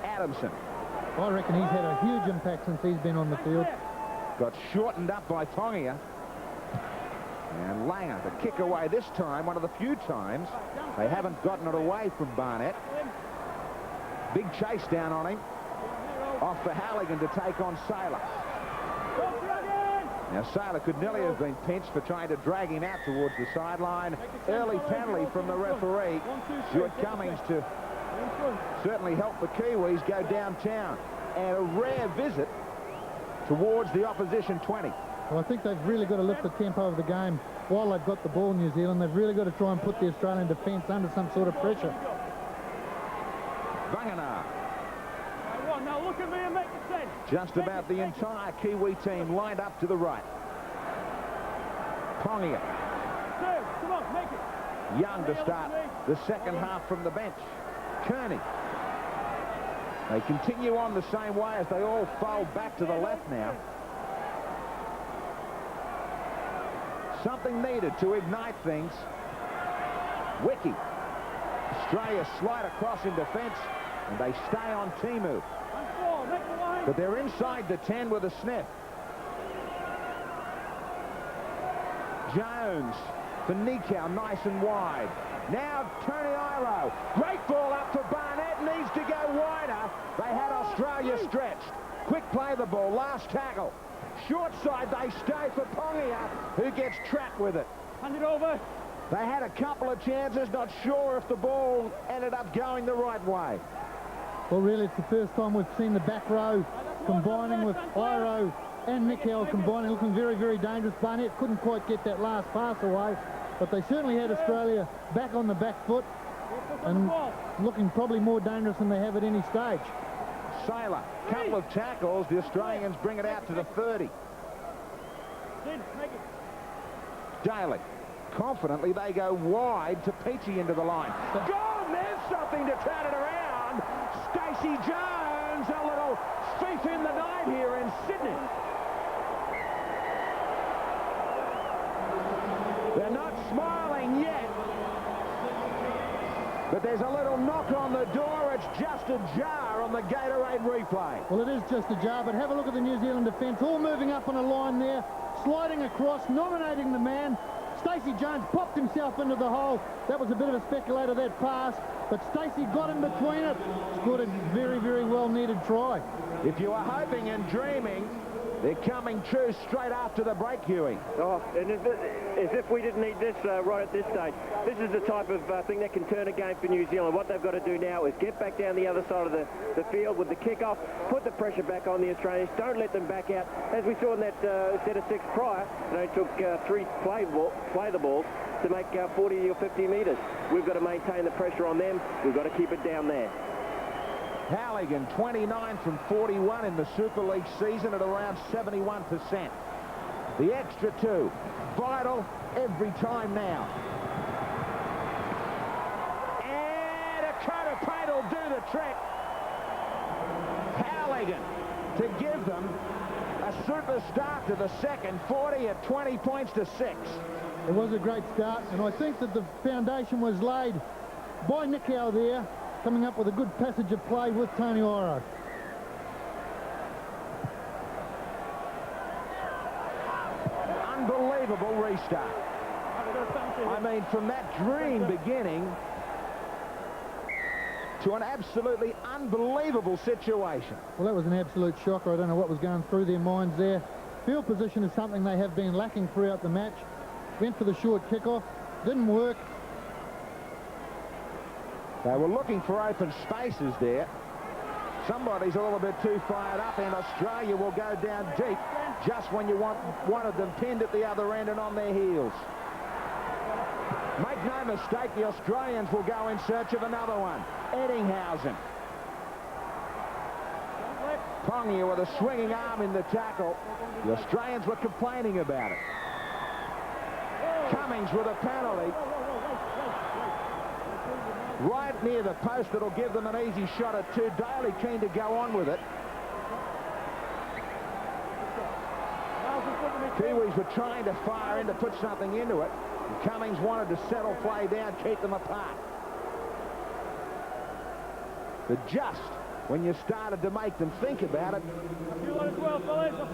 Adamson. I reckon he's had a huge impact since he's been on the field. Got shortened up by Pongia. And Langer to kick away this time, one of the few times they haven't gotten it away from Barnett. Big chase down on him. Off for Halligan to take on Saylor. Now Saylor could nearly have been pinched for trying to drag him out towards the sideline. Early penalty from the referee, Stuart Cummings, to certainly help the Kiwis go downtown. And a rare visit towards the opposition 20. Well, I think they've really got to lift the tempo of the game while they've got the ball, New Zealand. They've really got to try and put the Australian defence under some sort of pressure. Vangana. Now look at me and make it sense. Just about the entire Kiwi team lined up to the right. Pongia. Come on, make it. Young to start the second half from the bench. Kearney. They continue on the same way as they all fold back to the left now. Something needed to ignite things. Wiki. Australia slide across in defence, and they stay on Timu. But they're inside the 10 with a sniff. Jones for Nikau, nice and wide. Now Tony Iro. Great ball up for Barnett. Needs to go wider. They had Australia stretched. Quick play the ball. Last tackle. Short side, they stay for Pongia, who gets trapped with it. Hand it over. They had a couple of chances, not sure if the ball ended up going the right way. Well, really, it's the first time we've seen the back row combining with Iro and Nikau combining, looking very, very dangerous. Barnett couldn't quite get that last pass away, but they certainly had Australia back on the back foot and looking probably more dangerous than they have at any stage. Saylor, couple of tackles. The Australians bring it out to the 30. Daly, confidently they go wide to Peachy into the line. Goal, and there's something to turn it around. Stacey Jones, a little thief in the night here in Sydney. They're not smiling yet. But there's a little knock on the door. It's just a jar on the Gatorade replay. Well, it is just a jar, but have a look at the New Zealand defence, all moving up on a line there, sliding across, nominating the man. Stacey Jones popped himself into the hole. That was a bit of a speculator, that pass, but Stacey got in between it. Scored a very, very well-needed try. If you were hoping and dreaming, they're coming true straight after the break, Huey. Oh, and as if we didn't need this right at this stage. This is the type of thing that can turn a game for New Zealand. What they've got to do now is get back down the other side of the field with the kick-off, put the pressure back on the Australians, don't let them back out. As we saw in that set of 6 prior, it only took 3 play the ball to make 40 or 50 metres. We've got to maintain the pressure on them. We've got to keep it down there. Halligan, 29 from 41 in the Super League season at around 71%. The extra 2, vital every time now. And a coat of paint will do the trick. Halligan to give them a super start to the second, 40 at 20 points to 6. It was a great start, and I think that the foundation was laid by Nikau there, coming up with a good passage of play with Tony Iro. Unbelievable restart. I mean, from that dream beginning to an absolutely unbelievable situation. Well, that was an absolute shocker. I don't know what was going through their minds there. Field position is something they have been lacking throughout the match. Went for the short kickoff, didn't work. They were looking for open spaces there. Somebody's a little bit too fired up, and Australia will go down deep. just when you wanted them pinned at the other end and on their heels. Make no mistake, the Australians will go in search of another one. Eddinghausen. Pongia with a swinging arm in the tackle. The Australians were complaining about it. Cummings with a penalty. Right near the post, it'll give them an easy shot at 2. Daly keen to go on with it. Kiwis were trying to fire in to put something into it. And Cummings wanted to settle play down, keep them apart. But just when you started to make them think about it,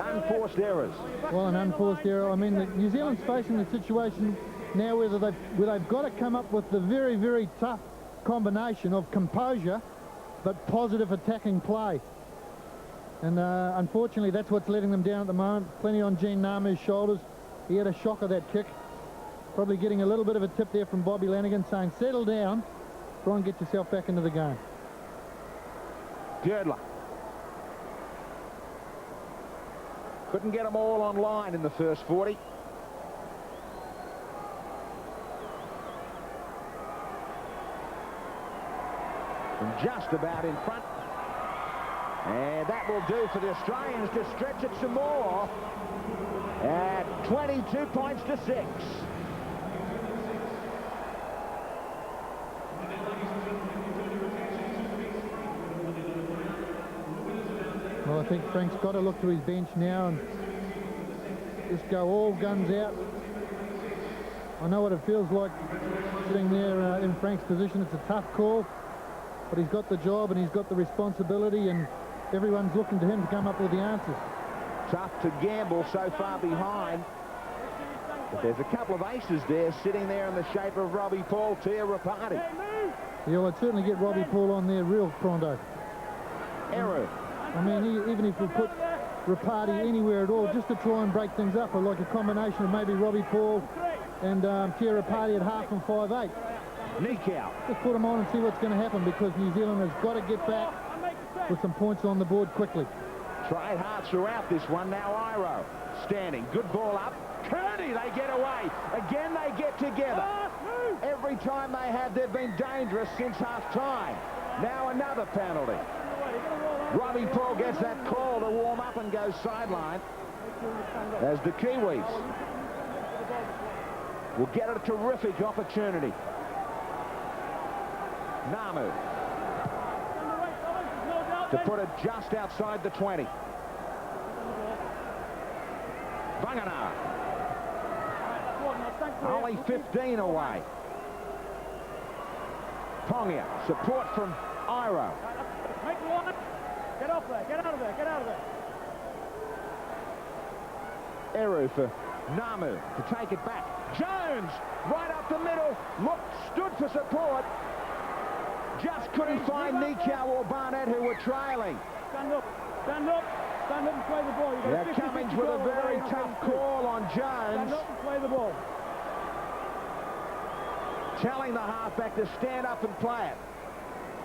unforced errors. Well, an unforced error. I mean, New Zealand's facing a situation now where they've got to come up with the very, very tough combination of composure but positive attacking play. And unfortunately, that's what's letting them down at the moment. Plenty on Gene Namu's shoulders. He had a shock of that kick. Probably getting a little bit of a tip there from Bobby Lanigan saying, settle down, try and get yourself back into the game. Girdler. Couldn't get them all online in the first 40. From just about in front. And that will do for the Australians to stretch it some more at 22 points to 6. Well, I think Frank's got to look to his bench now and just go all guns out. I know what it feels like sitting there in Frank's position. It's a tough call, but he's got the job and he's got the responsibility, and everyone's looking to him to come up with the answers. Tough to gamble so far behind. But there's a couple of aces there sitting there in the shape of Robbie Paul, Tia Rapati. Yeah, well, I'd certainly get Robbie Paul on there real pronto. Eru. I mean, even if we put Rapati anywhere at all, just to try and break things up, or like a combination of maybe Robbie Paul and Tia Rapati at half and 5/8. Nikau. Just put them on and see what's going to happen, because New Zealand has got to get back with some points on the board quickly. Tried hard throughout this one. Now Iro standing. Good ball up. Kearney, they get away. Again, they get together. Every time they have, they've been dangerous since half-time. Now another penalty. Robbie Paul gets that call to warm up and goes sideline as the Kiwis will get a terrific opportunity. Namu to put it just outside the 20. Vangana. Only 15 away. Pongia. Support from Iro. Get off there. Get out of there. Get out of there. Eru for Namu to take it back. Jones right up the middle. Stood for support. Just couldn't find Nikau or Barnett, who were trailing. Stand up. Stand up. Stand up and play the ball. They're Cummings with a very tough call on Jones. Stand up and play the ball. Telling the halfback to stand up and play it.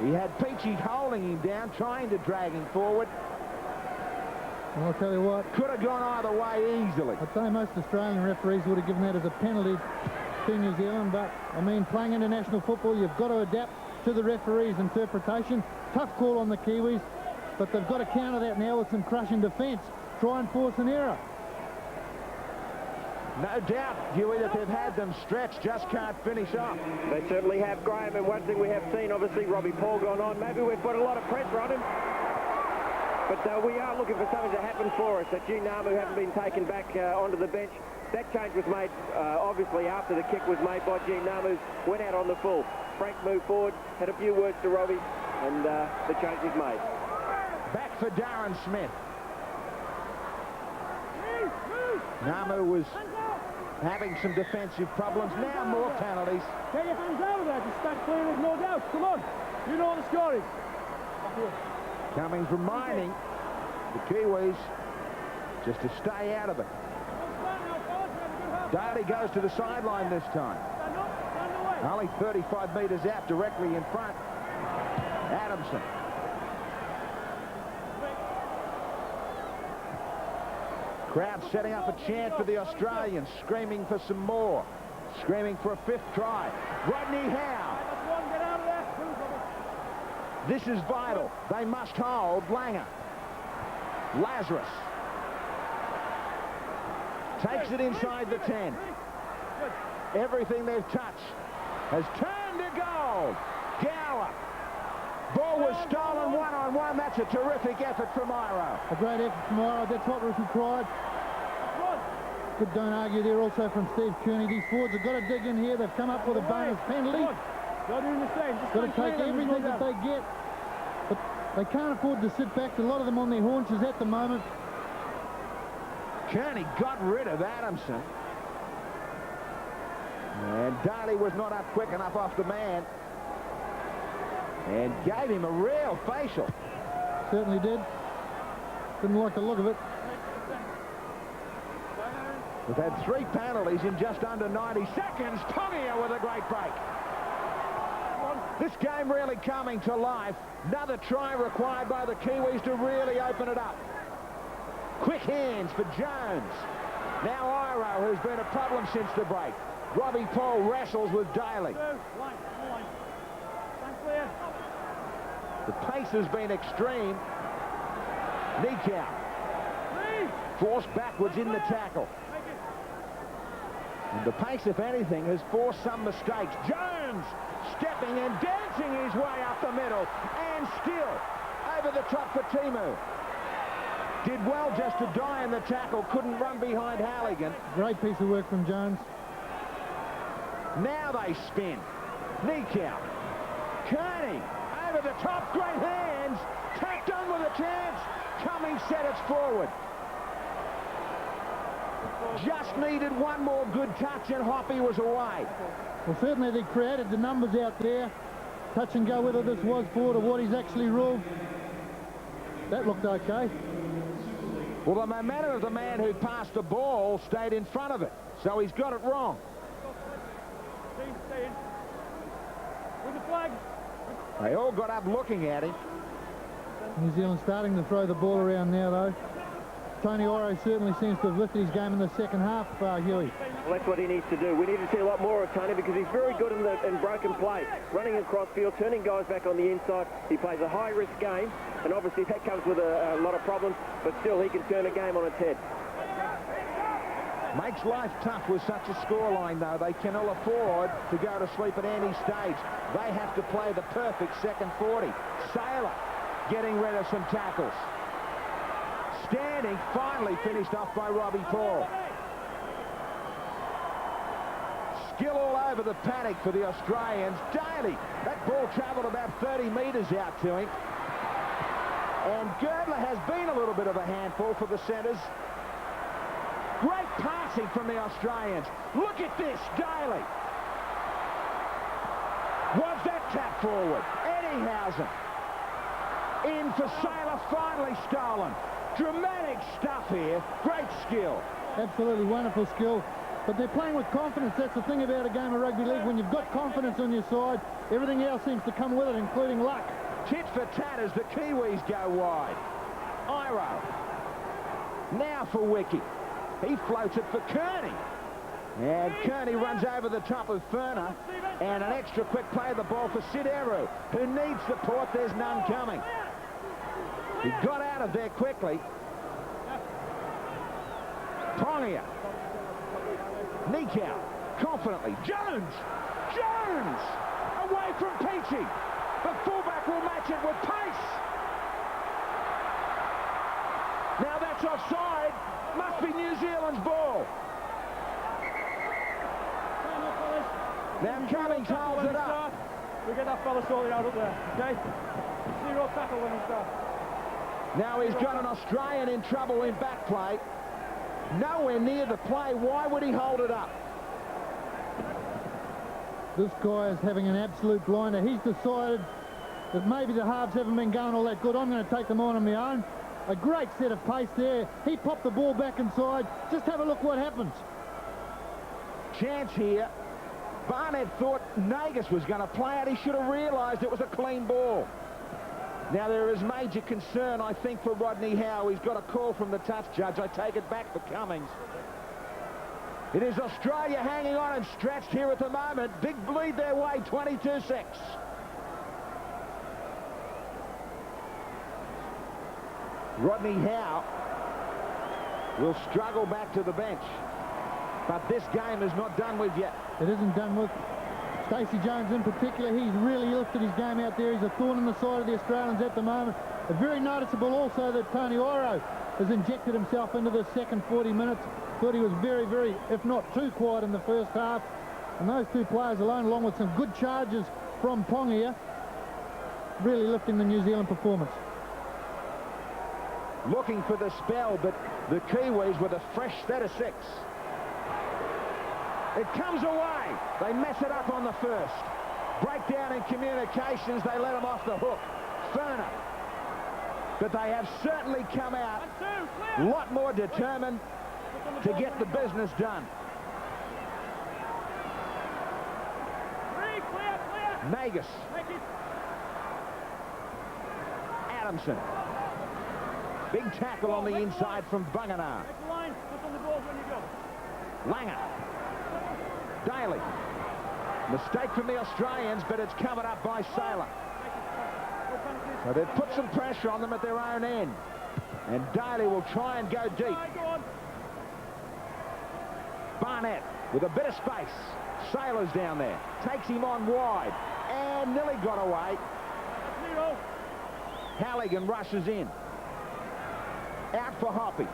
He had Peachy holding him down, trying to drag him forward. And I'll tell you what, Could have gone either way easily. I'd say most Australian referees would have given that as a penalty to New Zealand, but, I mean, playing international football, you've got to adapt to the referee's interpretation. Tough call on the Kiwis, but they've got to counter that now with some crushing defence. Try and force an error. No doubt, Huey, that they've had them stretched, just can't finish off. They certainly have, Graham, and one thing we have seen, obviously, Robbie Paul gone on. Maybe we've put a lot of pressure on him, but we are looking for something to happen for us. That Gene Namu haven't been taken back onto the bench. That change was made, obviously, after the kick was made by Gene Namu. Went out on the full. Frank moved forward, had a few words to Robbie, and the change was made. Back for Darren Smith. Namu was having some defensive problems. Now more penalties. Get your hands out of there. Just stand clear, there's no doubt. Come on. You know the score is. Cummings reminding the Kiwis just to stay out of it. Daly goes to the sideline this time. Stand up. Stand away. Only 35 metres out, directly in front. Adamson. Crowd setting up a chant for the Australians, screaming for some more, screaming for a 5th try. Rodney Howe. That's one, get out of there. This is vital. They must hold Langer. Lazarus takes it inside the 10. Everything they've touched has turned to gold. Gower. Ball was stolen one-on-one. That's a terrific effort from Iro. A great effort from Iro. That's what was required. Good, don't argue there also from Steve Kearney. These forwards have got to dig in here. They've come up with a bonus penalty. You're doing the same. Got to take everything that they get. But they can't afford to sit back. A lot of them on their haunches at the moment. Kearney got rid of Adamson. And Daly was not up quick enough off the man. And gave him a real facial. Certainly did. Didn't like the look of it. We've had 3 penalties in just under 90 seconds. Tongia with a great break. This game really coming to life. Another try required by the Kiwis to really open it up. Quick hands for Jones. Now Iro, who's been a problem since the break. Robbie Paul wrestles with Daly. The pace has been extreme. Nikau forced backwards in the tackle. And the pace, if anything, has forced some mistakes. Jones stepping and dancing his way up the middle. And still over the top for Timu. Did well just to die in the tackle. Couldn't run behind Halligan. Great piece of work from Jones. Now they spin. Nikau. Kearney. Over the top. Great hands. Tacked on with a chance. Cummings set it forward. Just needed one more good touch and Hoppy was away. Well, certainly they created the numbers out there. Touch and go whether this was forward or what he's actually ruled. That looked okay. Well, the momentum of the man who passed the ball stayed in front of it, so he's got it wrong. Stay in. With the flag. They all got up looking at him. New Zealand starting to throw the ball around now, though. Tony Iro certainly seems to have lifted his game in the second half, Huey. Well, that's what he needs to do. We need to see a lot more of Tony because he's very good in broken play. Running across field, turning guys back on the inside. He plays a high-risk game, and obviously that comes with a lot of problems, but still he can turn a game on its head. Makes life tough with such a scoreline, though. They can ill afford to go to sleep at any stage. They have to play the perfect second 40. Sailor getting rid of some tackles. Standing, finally finished off by Robbie Paul. Skill all over the paddock for the Australians. Daly, that ball travelled about 30 metres out to him. And Girdler has been a little bit of a handful for the centres. Great passing from the Australians. Look at this, Daly. Was that tap forward? Eddinghausen. In for Sailor, finally stolen. Dramatic stuff here. Great skill. Absolutely wonderful skill. But they're playing with confidence. That's the thing about a game of rugby league. When you've got confidence on your side, everything else seems to come with it, including luck. Tit for tat as the Kiwis go wide. Iro. Now for Wiki. He floats it for Kearney. And Kearney runs over the top of Furner. And an extra quick play of the ball for Sid Eru, who needs support. There's none coming. He got out of there quickly. Tongia. Nikau. Confidently. Jones. Jones. Away from Peachy. The fullback will match it with pace. Now that's offside. Must be New Zealand's ball. Now Cummings holds it up. We get that fella sorted out up there, okay? 0 tackle when he starts. Now he's got an Australian in trouble in back play. Nowhere near the play. Why would he hold it up? This guy is having an absolute blinder. He's decided that maybe the halves haven't been going all that good. I'm going to take them on my own. A great set of pace there. He popped the ball back inside. Just have a look what happens. Chance here. Barnett thought Nagus was going to play it. He should have realised it was a clean ball. Now, there is major concern, I think, for Rodney Howe. He's got a call from the touch judge. I take it back for Cummings. It is Australia hanging on and stretched here at the moment. Big lead their way, 22-6. Rodney Howe will struggle back to the bench. But this game is not done with yet. It isn't done with. Stacey Jones in particular, he's really lifted his game out there. He's a thorn in the side of the Australians at the moment. Very noticeable also that Tony Oro has injected himself into the second 40 minutes. Thought he was very, very, if not too quiet in the first half. And those two players alone, along with some good charges from Pong here, really lifting the New Zealand performance. Looking for the spell, but the Kiwis with a fresh set of 6. It comes away. They mess it up on the first. Breakdown in communications. They let them off the hook. Ferner. But they have certainly come out a lot more determined to get the business done. Magus. Adamson. Big tackle on the inside from Bunganar. Langer. Daly. Mistake from the Australians, but it's covered up by Saylor. So they've put some pressure on them at their own end. And Daly will try and go deep. Barnett with a bit of space. Saylor's down there. Takes him on wide. And nearly got away. Halligan rushes in. Out for Hoppy.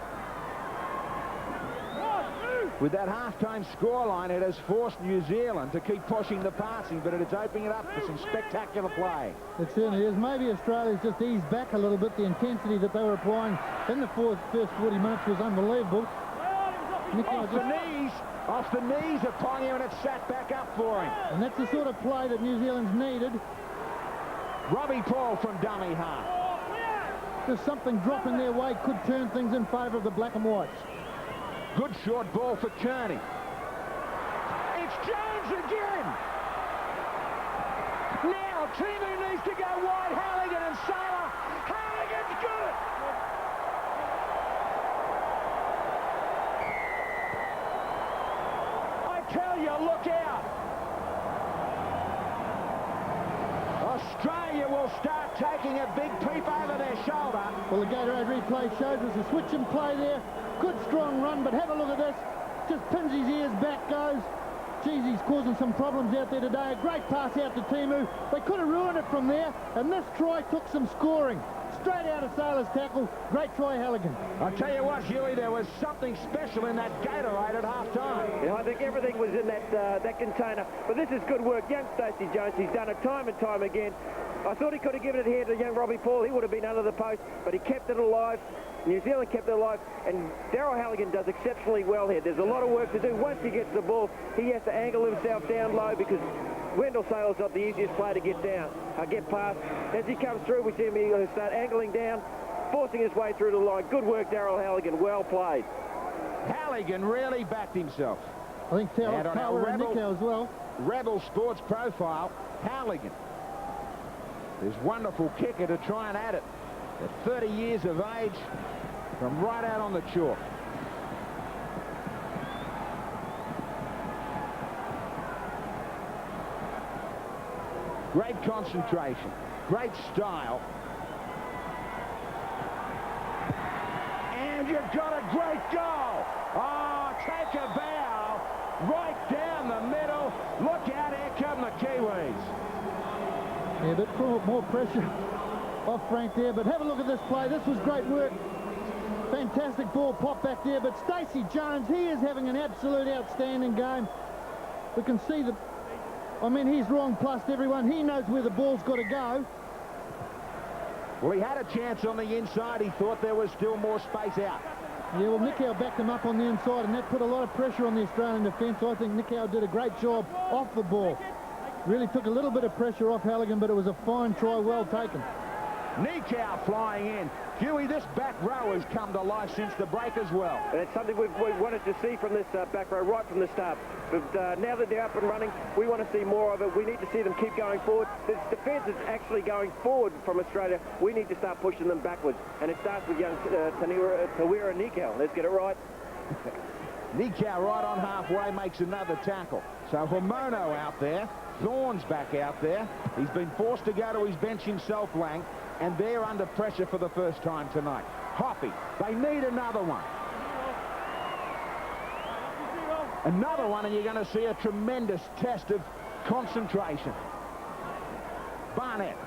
With that half-time scoreline, it has forced New Zealand to keep pushing the passing, but it's opening it up for some spectacular play. It certainly is. Maybe Australia's just eased back a little bit. The intensity that they were applying in the first 40 minutes was unbelievable. Off the knees of Ponga, and it sat back up for him. And that's the sort of play that New Zealand's needed. Robbie Paul from dummy half. Just something dropping their way could turn things in favour of the black and whites. Good short ball for Kearney. It's Jones again. Now, Timu needs to go wide. Halligan and Saylor. Halligan's good. I tell you, look out. Australia will start taking a big peep over their shoulder. Well, the Gatorade replay shows us a switch and play there. Good strong run, but have a look at this. Just pins his ears, back goes. Geez, he's causing some problems out there today. A great pass out to Timu. They could have ruined it from there, and this try took some scoring. Straight out of Saylor's tackle. Great try, Halligan. I'll tell you what, Huey, there was something special in that Gatorade at half-time. Yeah, I think everything was in that container. But this is good work. Young Stacey Jones, he's done it time and time again. I thought he could have given it here to young Robbie Paul. He would have been under the post, but he kept it alive. New Zealand kept it alive, and Daryl Halligan does exceptionally well here. There's a lot of work to do. Once he gets the ball, he has to angle himself down low because Wendell Saylor's not the easiest player to get down, get past. As he comes through, we see him start angling down, forcing his way through the line. Good work, Daryl Halligan. Well played. Halligan really backed himself. I think Power and Nico as well. Rebel Sports profile, Halligan. His wonderful kicker to try and add it. At 30 years of age, from right out on the chalk. Great concentration, great style. And you've got a great goal. Oh, take a bow. Right down the middle. Look out, here come the Kiwis. Yeah, a bit more pressure off Frank there, but have a look at this play. This was great work. Fantastic ball pop back there, but Stacey Jones, he is having an absolute outstanding game. We can see that, I mean, he's wrong plus everyone. He knows where the ball's got to go. Well, he had a chance on the inside. He thought there was still more space out. Yeah, well, Nick Howe backed him up on the inside, and that put a lot of pressure on the Australian defence. I think Nick Howe did a great job off the ball. Really took a little bit of pressure off Halligan, but it was a fine try, well taken. Nikau flying in. Huey, this back row has come to life since the break as well. And it's something we've wanted to see from this back row right from the start. But now that they're up and running, we want to see more of it. We need to see them keep going forward. This defence is actually going forward from Australia. We need to start pushing them backwards. And it starts with young Tawira Nikau. Let's get it right. Nikau right on halfway makes another tackle. So Hormono out there. Thorne's back out there. He's been forced to go to his bench himself, Lang, and they're under pressure for the first time tonight. Hoppy, they need another one. Another one, and you're going to see a tremendous test of concentration. Barnett,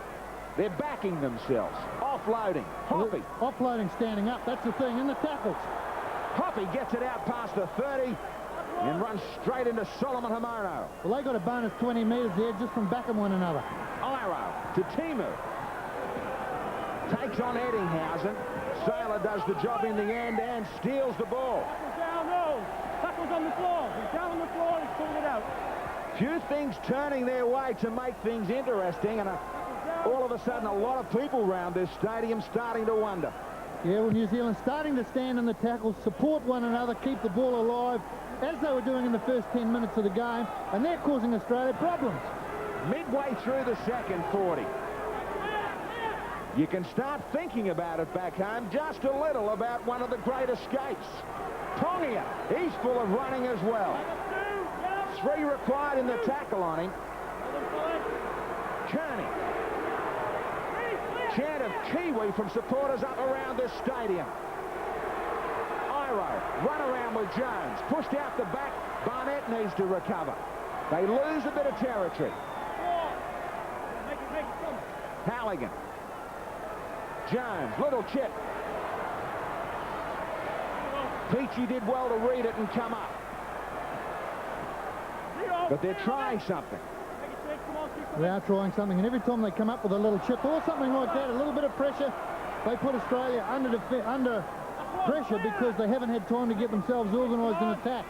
they're backing themselves. Offloading. Hoppy. Offloading, standing up, that's the thing, in the tackles. Hoppy gets it out past the 30 and runs straight into Solomon Hormono. Well, they got a bonus 20 metres there just from backing one another. Iro to Timu. Takes on Eddinghausen. Saylor does the job in the end and steals the ball. Tackle's down, no. Tackle's on the floor. He's down on the floor, he's pulled it out. Few things turning their way to make things interesting, and all of a sudden a lot of people around this stadium starting to wonder. Yeah, well, New Zealand starting to stand in the tackles, support one another, keep the ball alive, as they were doing in the first 10 minutes of the game, and they're causing Australia problems. Midway through the second 40. You can start thinking about it back home just a little about one of the great escapes. Tongia, he's full of running as well. 3 required in the tackle on him. Kearney. Chant of Kiwi from supporters up around this stadium. Iro, run around with Jones. Pushed out the back. Barnett needs to recover. They lose a bit of territory. Halligan. Jones, little chip. Peachy did well to read it and come up. But they're trying something. They are trying something, and every time they come up with a little chip or something like that, a little bit of pressure, they put Australia under pressure because they haven't had time to get themselves organised in attack.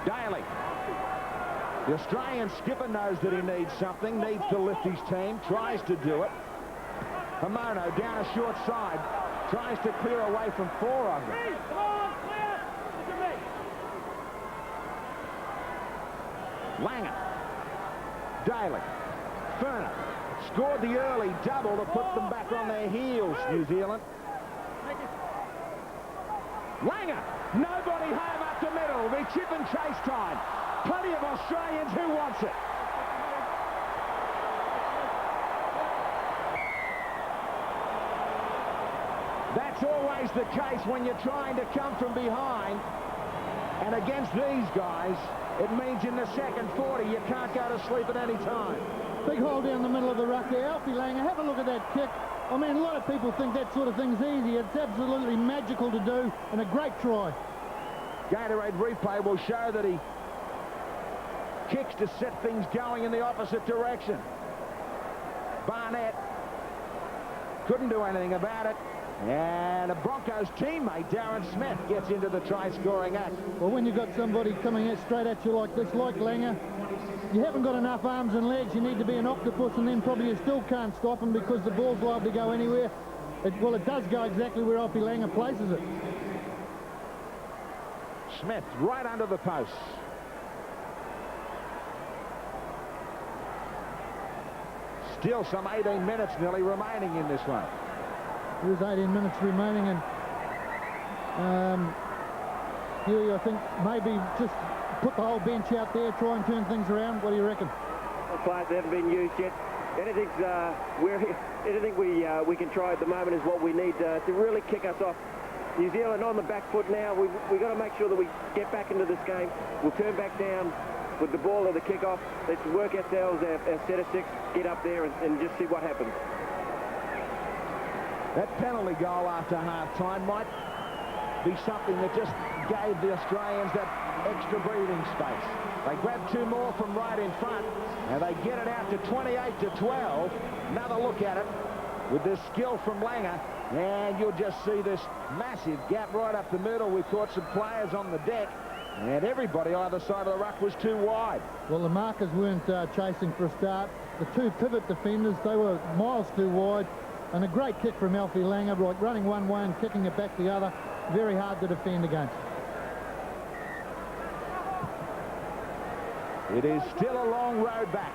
Daly. The Australian skipper knows that he needs something, needs to lift his team, tries to do it. Hormono down a short side, tries to clear away from 4 of them. Langer. Daly. Furner. Scored the early double to put them back on their heels, New Zealand. Langer. Nobody home up the middle. It'll be chip and chase time. Plenty of Australians. Who wants it? That's always the case when you're trying to come from behind. And against these guys, it means in the second 40 you can't go to sleep at any time. Big hole down the middle of the ruck there. Alfie Langer, have a look at that kick. I mean, a lot of people think that sort of thing's easy. It's absolutely magical to do, and a great try. Gatorade replay will show that he kicks to set things going in the opposite direction. Barnett couldn't do anything about it. And the Broncos teammate, Darren Smith, gets into the try-scoring act. Well, when you've got somebody coming straight at you like this, like Langer, you haven't got enough arms and legs. You need to be an octopus, and then probably you still can't stop him because the ball's liable to go anywhere. Well, it does go exactly where Alfie Langer places it. Smith right under the post. Still some 18 minutes nearly remaining in this one. There's 18 minutes remaining, and Huey, I think maybe just put the whole bench out there, try and turn things around. What do you reckon? The players haven't been used yet. Anything we can try at the moment is what we need to really kick us off. New Zealand on the back foot now. We've got to make sure that we get back into this game. We'll turn back down with the ball at the kick-off. Let's work ourselves our set of 6, get up there and just see what happens. That penalty goal after half-time might be something that just gave the Australians that extra breathing space. They grabbed 2 more from right in front, and they get it out to 28-12. Another look at it with this skill from Langer, and you'll just see this massive gap right up the middle. We caught some players on the deck, and everybody either side of the ruck was too wide. Well, the markers weren't chasing for a start. The 2 pivot defenders, they were miles too wide. And a great kick from Alfie Langer, like running one way and kicking it back the other. Very hard to defend against. It is still a long road back.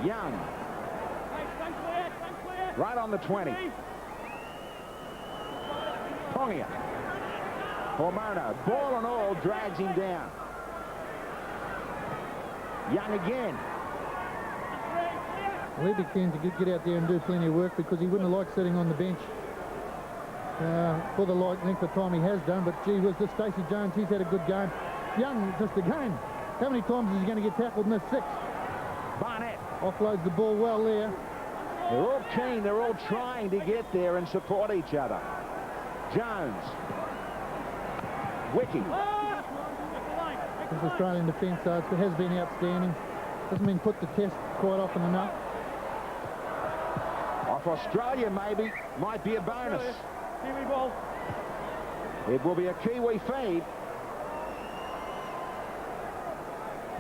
Young. Right on the 20. Pongia. Hormono, ball and all, drags him down. Young again. Well, he'd be keen to get out there and do plenty of work because he wouldn't have liked sitting on the bench for the length of time he has done. But gee whiz, this Stacey Jones, he's had a good game. Young, just again, how many times is he going to get tackled in this 6? Barnett. Offloads the ball well there. They're all keen, they're all trying to get there and support each other. Jones. Wiki. This Australian defence, though, it has been outstanding. Hasn't been put to test quite often enough. Off Australia, maybe. Might be a bonus. Kiwi ball. It will be a Kiwi feed.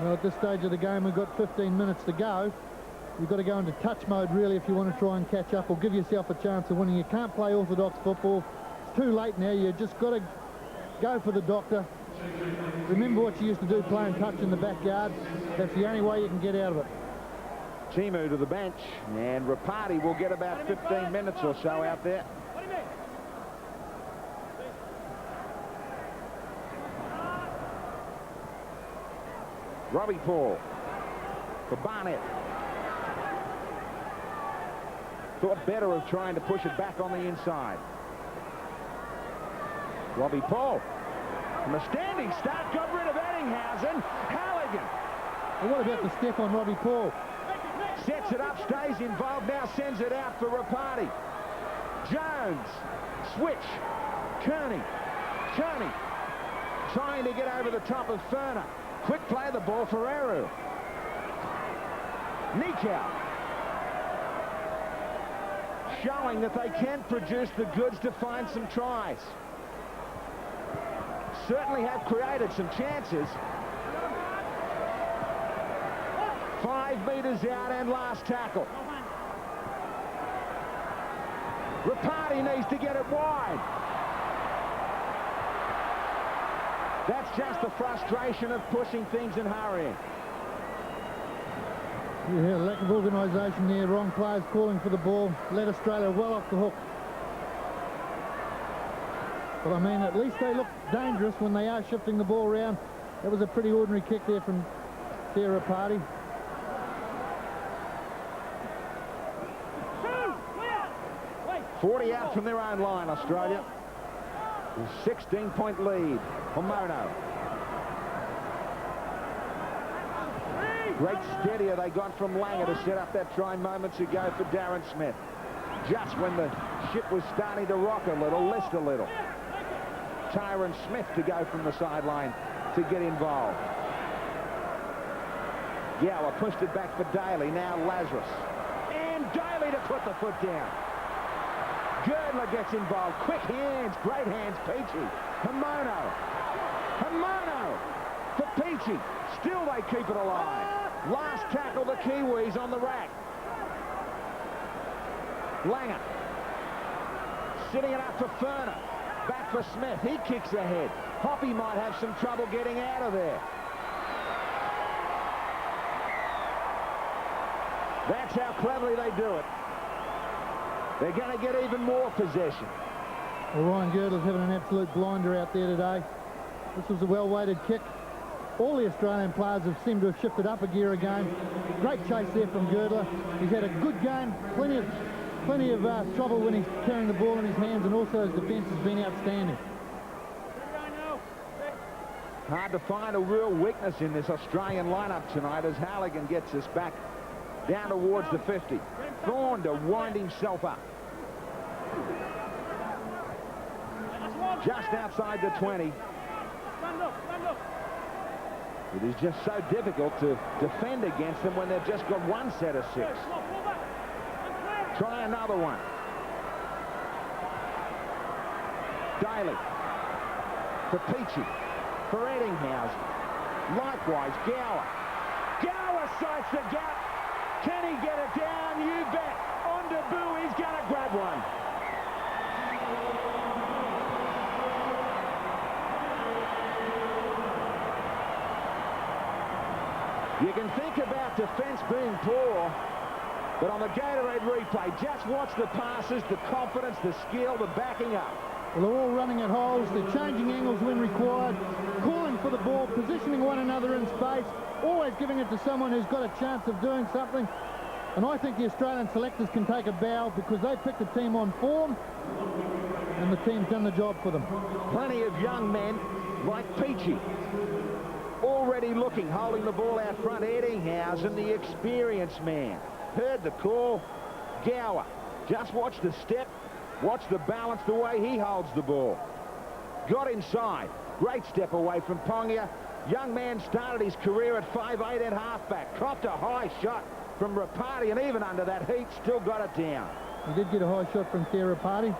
Well, at this stage of the game, we've got 15 minutes to go. You've got to go into touch mode, really, if you want to try and catch up or give yourself a chance of winning. You can't play orthodox football. It's too late now. You've just got to go for the doctor. Remember what you used to do, playing touch in the backyard. That's the only way you can get out of it. Timu to the bench, and Rapati will get about 15 minutes or so out there. Robbie Paul for Barnett. Thought better of trying to push it back on the inside. Robbie Paul from a standing start, got rid of Eddinghausen. Halligan. And what about the step on Robbie Paul? Sets it up, stays involved, now sends it out for Rapati. Jones, switch, Kearney, trying to get over the top of Ferner. Quick play the ball for Eru. Nikau. Showing that they can produce the goods to find some tries. Certainly have created some chances. 5 metres out and last tackle. Rapati needs to get it wide. That's just the frustration of pushing things and hurrying. Yeah, lack of organisation there. Wrong players calling for the ball. Let Australia well off the hook. But I mean, at least they look dangerous when they are shifting the ball around. That was a pretty ordinary kick there from Sarah Rapati. Wait. 40 out from their own line, Australia. 16-point lead. Hormono. Great steadier they got from Langer to set up that try moments ago for Darren Smith. Just when the ship was starting to rock a little, list a little. Tyron Smith to go from the sideline to get involved. Gower pushed it back for Daly, now Lazarus. And Daly to put the foot down. Girdler gets involved. Quick hands, great hands, Peachy. Hormono for Peachy. Still they keep it alive. Last tackle, the Kiwis on the rack. Langer. Sitting it up for Ferner. Back for Smith. He kicks ahead. Hoppy might have some trouble getting out of there. That's how cleverly they do it. They're going to get even more possession. Well, Ryan Girdler's having an absolute blinder out there today. This was a well-weighted kick. All the Australian players have seemed to have shifted up a gear again. Great chase there from Girdler. He's had a good game. Plenty of trouble when he's carrying the ball in his hands, and also his defence has been outstanding. Hard to find a real weakness in this Australian lineup tonight as Halligan gets us back down towards the 50. Thorne to wind himself up. Just outside the 20. It is just so difficult to defend against them when they've just got one set of 6. Try another one. Daly. For Peachy. For Eddinghausen. Likewise, Gower. Gower sights the gap. Can he get it down? You bet. On debut, he's going to grab one. You can think about defence being poor, but on the Gatorade replay, just watch the passes, the confidence, the skill, the backing up. Well, they're all running at holes. They're changing angles when required, calling for the ball, positioning one another in space, always giving it to someone who's got a chance of doing something. And I think the Australian selectors can take a bow because they picked a team on form, and the team's done the job for them. Plenty of young men like Peachy already looking, holding the ball out front. Eddinghausen, the experienced man. Heard the call. Gower. Just watch the step. Watch the balance, the way he holds the ball. Got inside. Great step away from Pongia. Young man started his career at 5'8" at halfback. Cropped a high shot from Rapati, and even under that heat, still got it down. He did get a high shot from Rapati.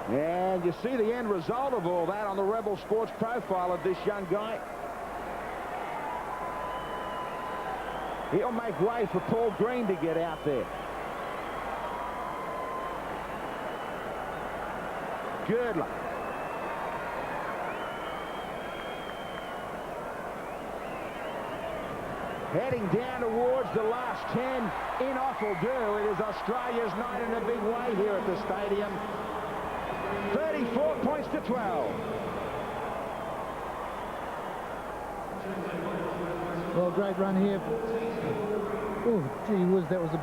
And you see the end result of all that on the Rebel Sports profile of this young guy. He'll make way for Paul Green to get out there. Girdler. Heading down towards the last 10. In off will do. It is Australia's night in a big way here at the stadium. 34 points to 12. Well, great run here. Oh, gee whiz, that was a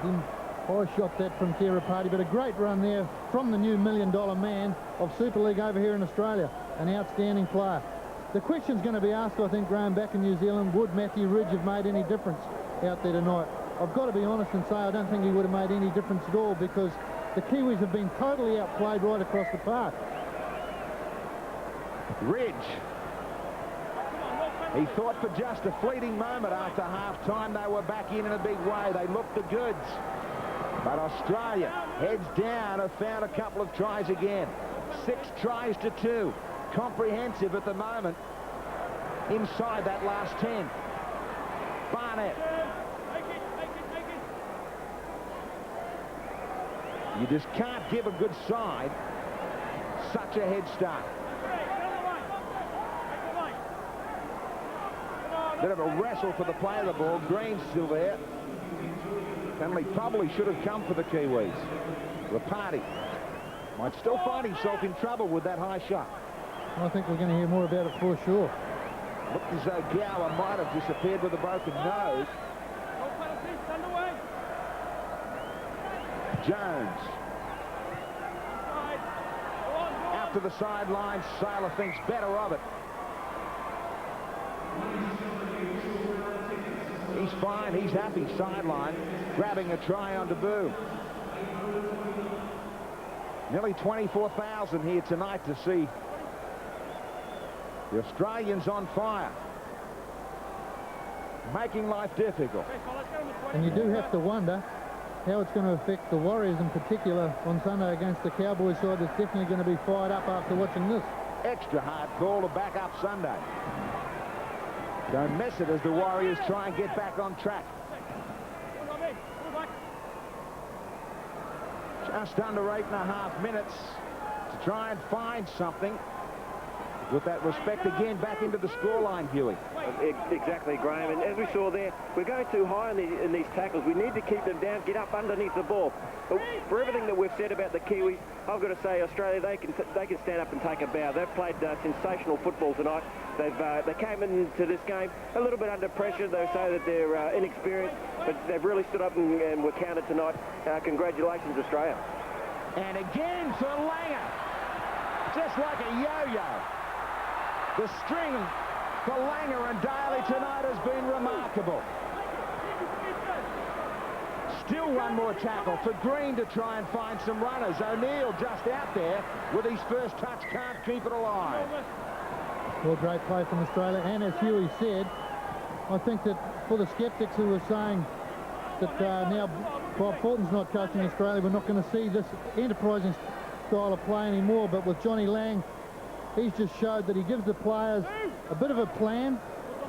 high shot that from Rapati, but a great run there from the new $1 million man of Super League over here in Australia. An outstanding player. The question's going to be asked, I think, Graham, back in New Zealand, would Matthew Ridge have made any difference out there tonight? I've got to be honest and say I don't think he would have made any difference at all because the Kiwis have been totally outplayed right across the park. Ridge. He thought for just a fleeting moment after half-time they were back in a big way. They looked the goods. But Australia, heads down, have found a couple of tries again. 6 tries to 2. Comprehensive at the moment inside that last 10. Barnett. You just can't give a good side such a head start. Bit of a wrestle for the play of the ball. Green's still there. Penalty probably should have come for the Kiwis. Rapati might still find himself in trouble with that high shot. I think we're going to hear more about it for sure. Looked as though Gower might have disappeared with a broken nose. Jones. Out to the sidelines. Saylor thinks better of it. He's fine. He's happy. Sideline. Grabbing a try on debut. Nearly 24,000 here tonight to see the Australians on fire. Making life difficult. And you do have to wonder how it's going to affect the Warriors in particular on Sunday against the Cowboys side that's definitely going to be fired up after watching this. Extra hard call to back up Sunday. Don't miss it as the Warriors try and get back on track. Just under 8.5 minutes to try and find something. With that respect again back into the scoreline, Huey. Exactly, Graham. And as we saw there, we're going too high in these tackles. We need to keep them down, get up underneath the ball. But for everything that we've said about the Kiwis, I've got to say Australia, they can stand up and take a bow. They've played sensational football tonight. They came into this game a little bit under pressure. They say that they're inexperienced, but they've really stood up and were counted tonight. Congratulations, Australia. And again for Langer. Just like a yo-yo. The string for Langer and Daly tonight has been remarkable. Still one more tackle for Green to try and find some runners. O'Neill just out there with his first touch, can't keep it alive. Well, great play from Australia. And as Huey said, I think that for the sceptics who were saying that now Bob Fulton's not coaching Australia, we're not going to see this enterprising style of play anymore, but with Johnny Lang, he's just showed that he gives the players a bit of a plan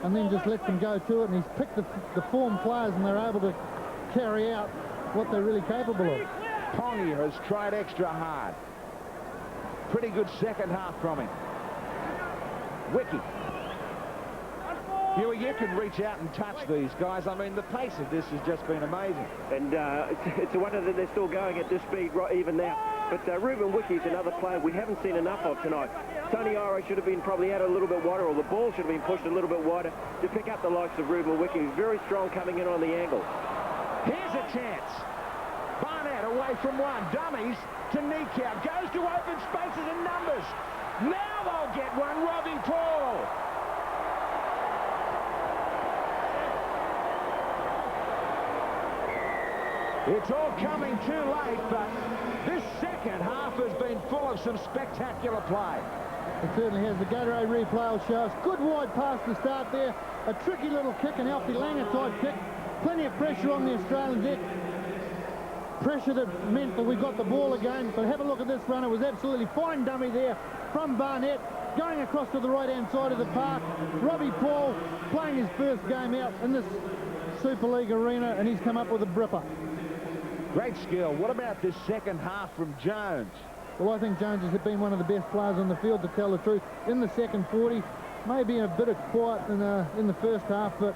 and then just lets them go to it, and he's picked the form players, and they're able to carry out what they're really capable of. Pongy has tried extra hard. Pretty good second half from him. Wiki. You can reach out and touch these guys. I mean, the pace of this has just been amazing. And it's a wonder that they're still going at this speed right even now. But Ruben Wickie's another player we haven't seen enough of tonight. Tony Iro should have been probably out a little bit wider, or the ball should have been pushed a little bit wider to pick up the likes of Ruben Wickie, who's very strong coming in on the angle. Here's a chance. Barnett away from one. Dummies to Nikau. Goes to open spaces and numbers. Now they'll get one. Robbie Paul. It's all coming too late, but this second half has been full of some spectacular play. It certainly has. The Gatorade replay will show us. Good wide pass to start there. A tricky little kick, an Alfie Langer type kick. Plenty of pressure on the Australians there. Pressure that meant that we got the ball again. But have a look at this run. It was absolutely fine dummy there from Barnett. Going across to the right-hand side of the park. Robbie Paul playing his first game out in this Super League arena, and he's come up with a bripper. Great skill. What about this second half from Jones? Well, I think Jones has been one of the best players on the field, to tell the truth, in the second 40. Maybe a bit of quiet in the first half, but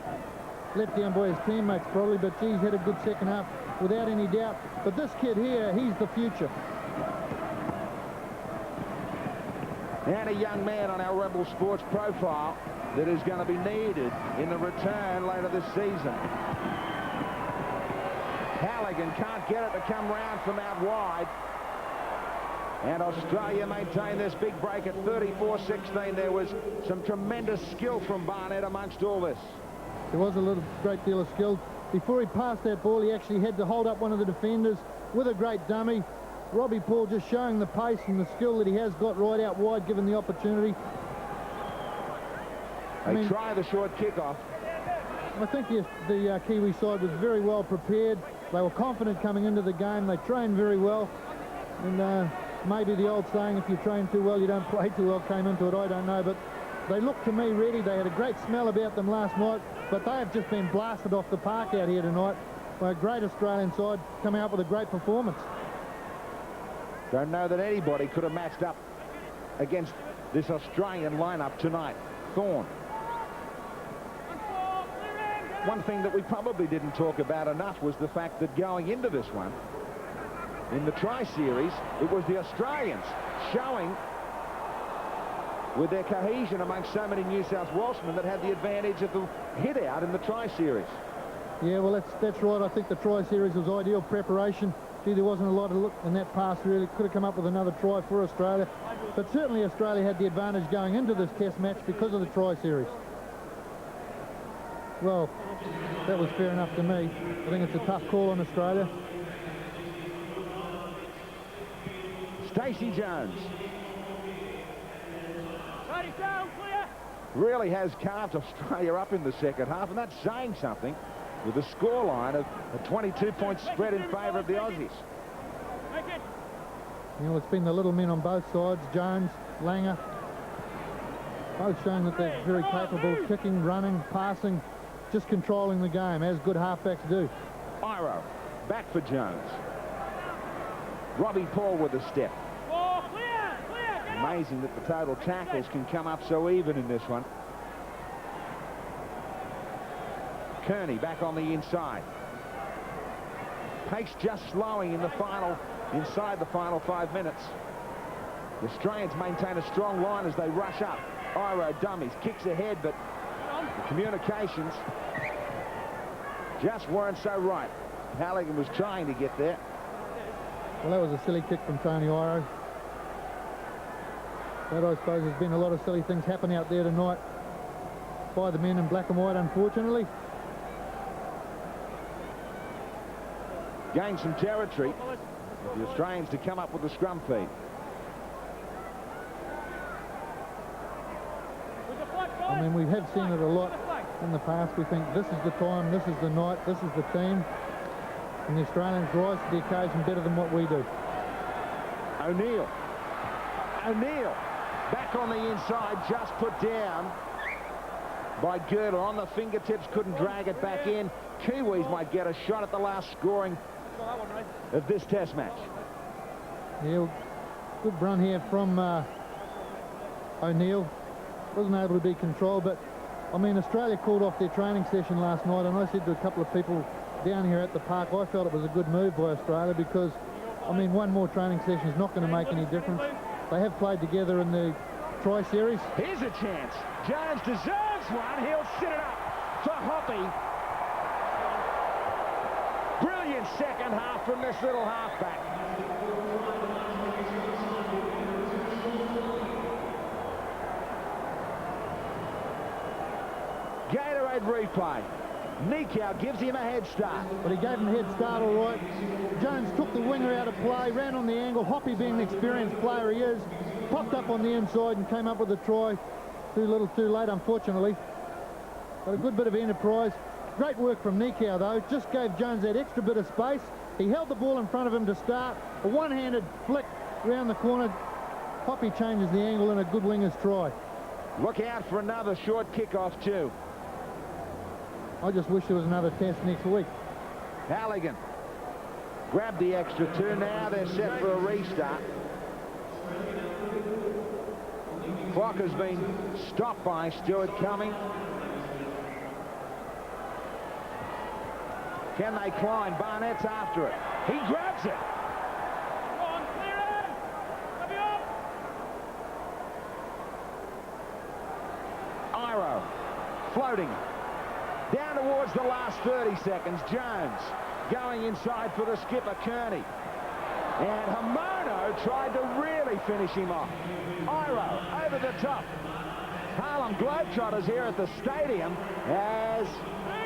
let down by his teammates probably. But, geez, had a good second half without any doubt. But this kid here, he's the future. And a young man on our Rebel Sports profile that is going to be needed in the return later this season. Halligan can't get it to come round from out wide. And Australia maintain this big break at 34-16. There was some tremendous skill from Barnett amongst all this. There was a great deal of skill. Before he passed that ball, he actually had to hold up one of the defenders with a great dummy. Robbie Paul just showing the pace and the skill that he has got right out wide, given the opportunity. They try the short kickoff. I think the Kiwi side was very well prepared. They were confident coming into the game. They trained very well. And maybe the old saying, if you train too well, you don't play too well, came into it. I don't know. But they looked to me ready. They had a great smell about them last night. But they have just been blasted off the park out here tonight by a great Australian side coming up with a great performance. Don't know that anybody could have matched up against this Australian lineup tonight. Thorne. One thing that we probably didn't talk about enough was the fact that going into this one, in the Tri-Series, it was the Australians showing with their cohesion amongst so many New South Walesmen that had the advantage of the hit-out in the Tri-Series. Yeah, well, that's right. I think the Tri-Series was ideal preparation. Gee, there wasn't a lot of look in that pass, really. Could have come up with another try for Australia. But certainly Australia had the advantage going into this Test match because of the Tri-Series. Well, that was fair enough to me. I think it's a tough call on Australia. Stacey Jones really has carved Australia up in the second half, and that's saying something with the scoreline of a 22-point spread in favour of the Aussies. You know, it's been the little men on both sides, Jones, Langer, both showing that they're very capable of kicking, running, passing, just controlling the game, as good halfbacks do. Iro, back for Jones. Robbie Paul with a step. Amazing that the total tackles can come up so even in this one. Kearney back on the inside. Pace just slowing in the inside the final 5 minutes. The Australians maintain a strong line as they rush up. Iro dummies, kicks ahead, but the communications just weren't so right. Halligan was trying to get there. Well, that was a silly kick from Tony Iro. But I suppose there's been a lot of silly things happen out there tonight by the men in black and white, unfortunately. Gained some territory for the Australians to come up with the scrum feed. I mean, we have seen it a lot in the past. We think this is the time, this is the night, this is the team. And the Australians rise to the occasion better than what we do. O'Neill. O'Neill back on the inside, just put down. by Girdler on the fingertips, couldn't drag it back in. Kiwis might get a shot at the last scoring of this test match. Yeah, good run here from O'Neill. Wasn't able to be controlled, but I mean, Australia called off their training session last night, and I said to a couple of people down here at the park, I felt it was a good move by Australia because, I mean, one more training session is not going to make any difference. They have played together in the tri-series. Here's a chance. Jones deserves one. He'll sit it up for Hoppy. Brilliant second half from this little halfback. Gatorade replay. Nikau gives him a head start. But he gave him a head start all right. Jones took the winger out of play, ran on the angle. Hoppy, being the experienced player he is, popped up on the inside and came up with a try. Too little, too late, unfortunately. But a good bit of enterprise. Great work from Nikau, though. Just gave Jones that extra bit of space. He held the ball in front of him to start. A one-handed flick round the corner. Hoppy changes the angle and a good winger's try. Look out for another short kickoff, too. I just wish there was another test next week. Halligan grabbed the extra two. Now they're set for a restart. Clock has been stopped by Stewart Cumming. Can they climb? Barnett's after it. He grabs it. Come on, clear it! Let me up! Iro floating. Down towards the last 30 seconds. Jones going inside for the skipper, Kearney. And Hamono tried to really finish him off. Iro over the top. Harlem Globetrotters here at the stadium as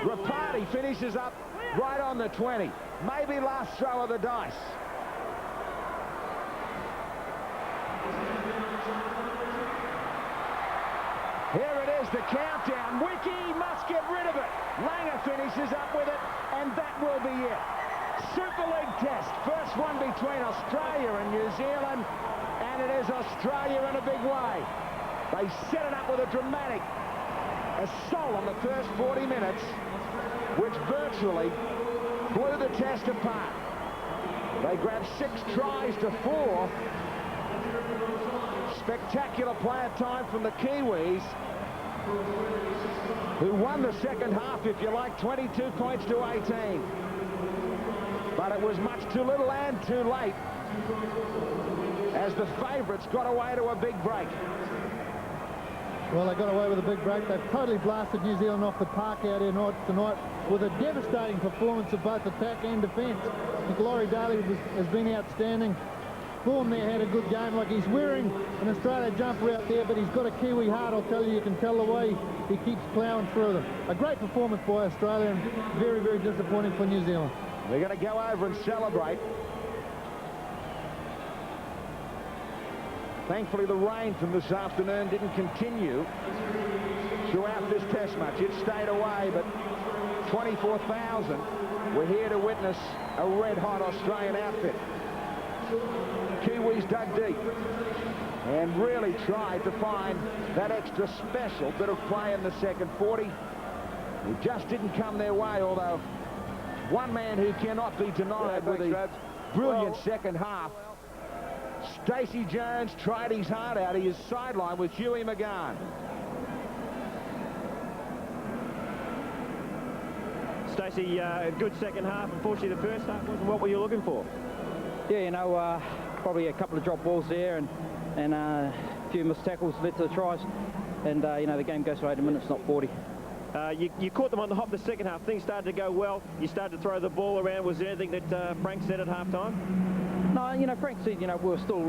Rapati finishes up right on the 20. Maybe last throw of the dice. Here it is, the countdown. Wiki must get rid of it. Langer finishes up with it, and that will be it. Super League test, first one between Australia and New Zealand, and it is Australia in a big way. They set it up with a dramatic assault on the first 40 minutes, which virtually blew the test apart. They grabbed 6 tries to 4. Spectacular player time from the Kiwis, who won the second half, if you like, 22 points to 18. But it was much too little and too late as the favourites got away to a big break. Well, they got away with a big break. They've totally blasted New Zealand off the park out here tonight with a devastating performance of both attack and defence. I think Laurie Daly has been outstanding. Form there had a good game. Like, he's wearing an Australia jumper out there, but he's got a Kiwi heart, I'll tell you. You can tell the way he keeps ploughing through them. A great performance by Australia, and very, very disappointing for New Zealand. They're going to go over and celebrate. Thankfully, the rain from this afternoon didn't continue throughout this test match. It stayed away, but 24,000 were here to witness a red-hot Australian outfit. Kiwis dug deep and really tried to find that extra special bit of play in the second 40. It just didn't come their way, although one man who cannot be denied with a brilliant second half. Stacey Jones tried his heart out. He is sidelined with Huey McGahn. Stacey, a good second half. Unfortunately, the first half wasn't what were you looking for? Yeah, you know, probably a couple of drop balls there and a few missed tackles led to the tries. And, you know, the game goes for 80 minutes, not 40. You caught them on the hop the second half. Things started to go well. You started to throw the ball around. Was there anything that Frank said at half-time? No, you know, Frank said, you know, we were still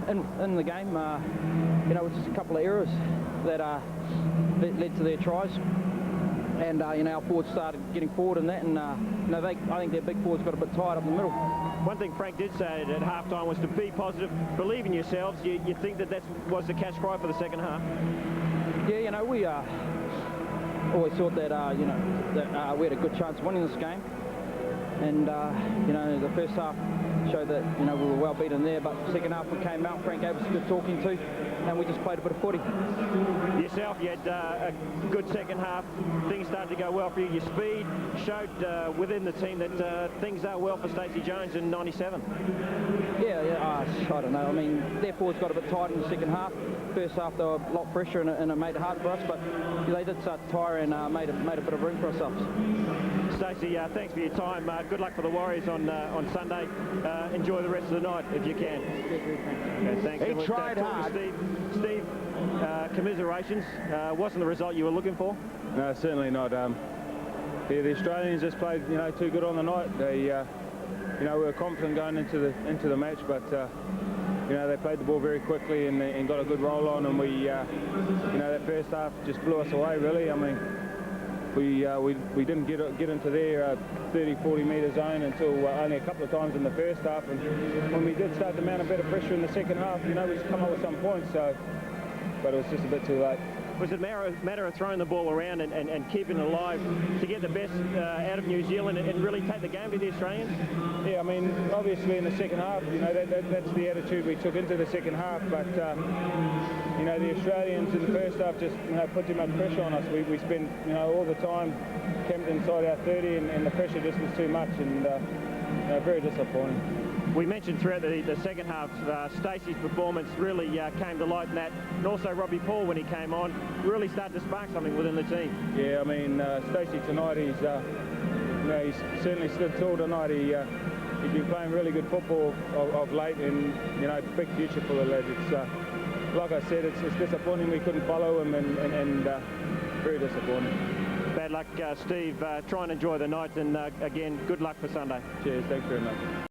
in the game. You know, it was just a couple of errors that led to their tries. And, you know, our forwards started getting forward in that. And, you know, I think their big forwards got a bit tired up in the middle. One thing Frank did say at half-time was to be positive, believe in yourselves. You think that was the catch cry for the second half? Yeah, you know, we always thought that, you know, that we had a good chance of winning this game. and you know, the first half showed that, you know, we were well beaten there, but the second half we came out, Frank gave us a good talking to, and we just played a bit of footy. Yourself, you had a good second half. Things started to go well for you. Your speed showed within the team that things are well for Stacey Jones in 97. Yeah, I don't know. I mean, their forwards got a bit tight in the second half. First half they were a lot fresher, and it made it hard for us, but they did start to tire and made a bit of room for ourselves. Stacey, thanks for your time. Good luck for the Warriors on Sunday. Enjoy the rest of the night if you can. Okay, thanks. He tried hard. Steve, commiserations. Wasn't the result you were looking for? No, certainly not. Yeah, the Australians just played, you know, too good on the night. They, you know, we were confident going into the match, but you know, they played the ball very quickly and got a good roll on, and we, you know, that first half just blew us away. Really, I mean, we didn't get into their 30-40 metre zone until only a couple of times in the first half, and when we did start to mount a bit of pressure in the second half, you know, we just come up with some points. So, but it was just a bit too late. Was it a matter of throwing the ball around and keeping it alive to get the best out of New Zealand and really take the game to the Australians? Yeah, I mean, obviously in the second half, you know, that's the attitude we took into the second half, but you know, the Australians in the first half just, you know, put too much pressure on us. We spent, you know, all the time camped inside our 30, and the pressure just was too much, and you know, very disappointing. We mentioned throughout the second half, Stacey's performance really came to light in that, and also Robbie Paul, when he came on, really started to spark something within the team. Yeah, I mean, Stacey tonight, he's, you know, he's certainly stood tall tonight. He's been playing really good football of late, and, you know, big future for the lad. It's, like I said, it's disappointing we couldn't follow him, and very disappointing. Bad luck, Steve. Try and enjoy the night, and again, good luck for Sunday. Cheers, thanks very much.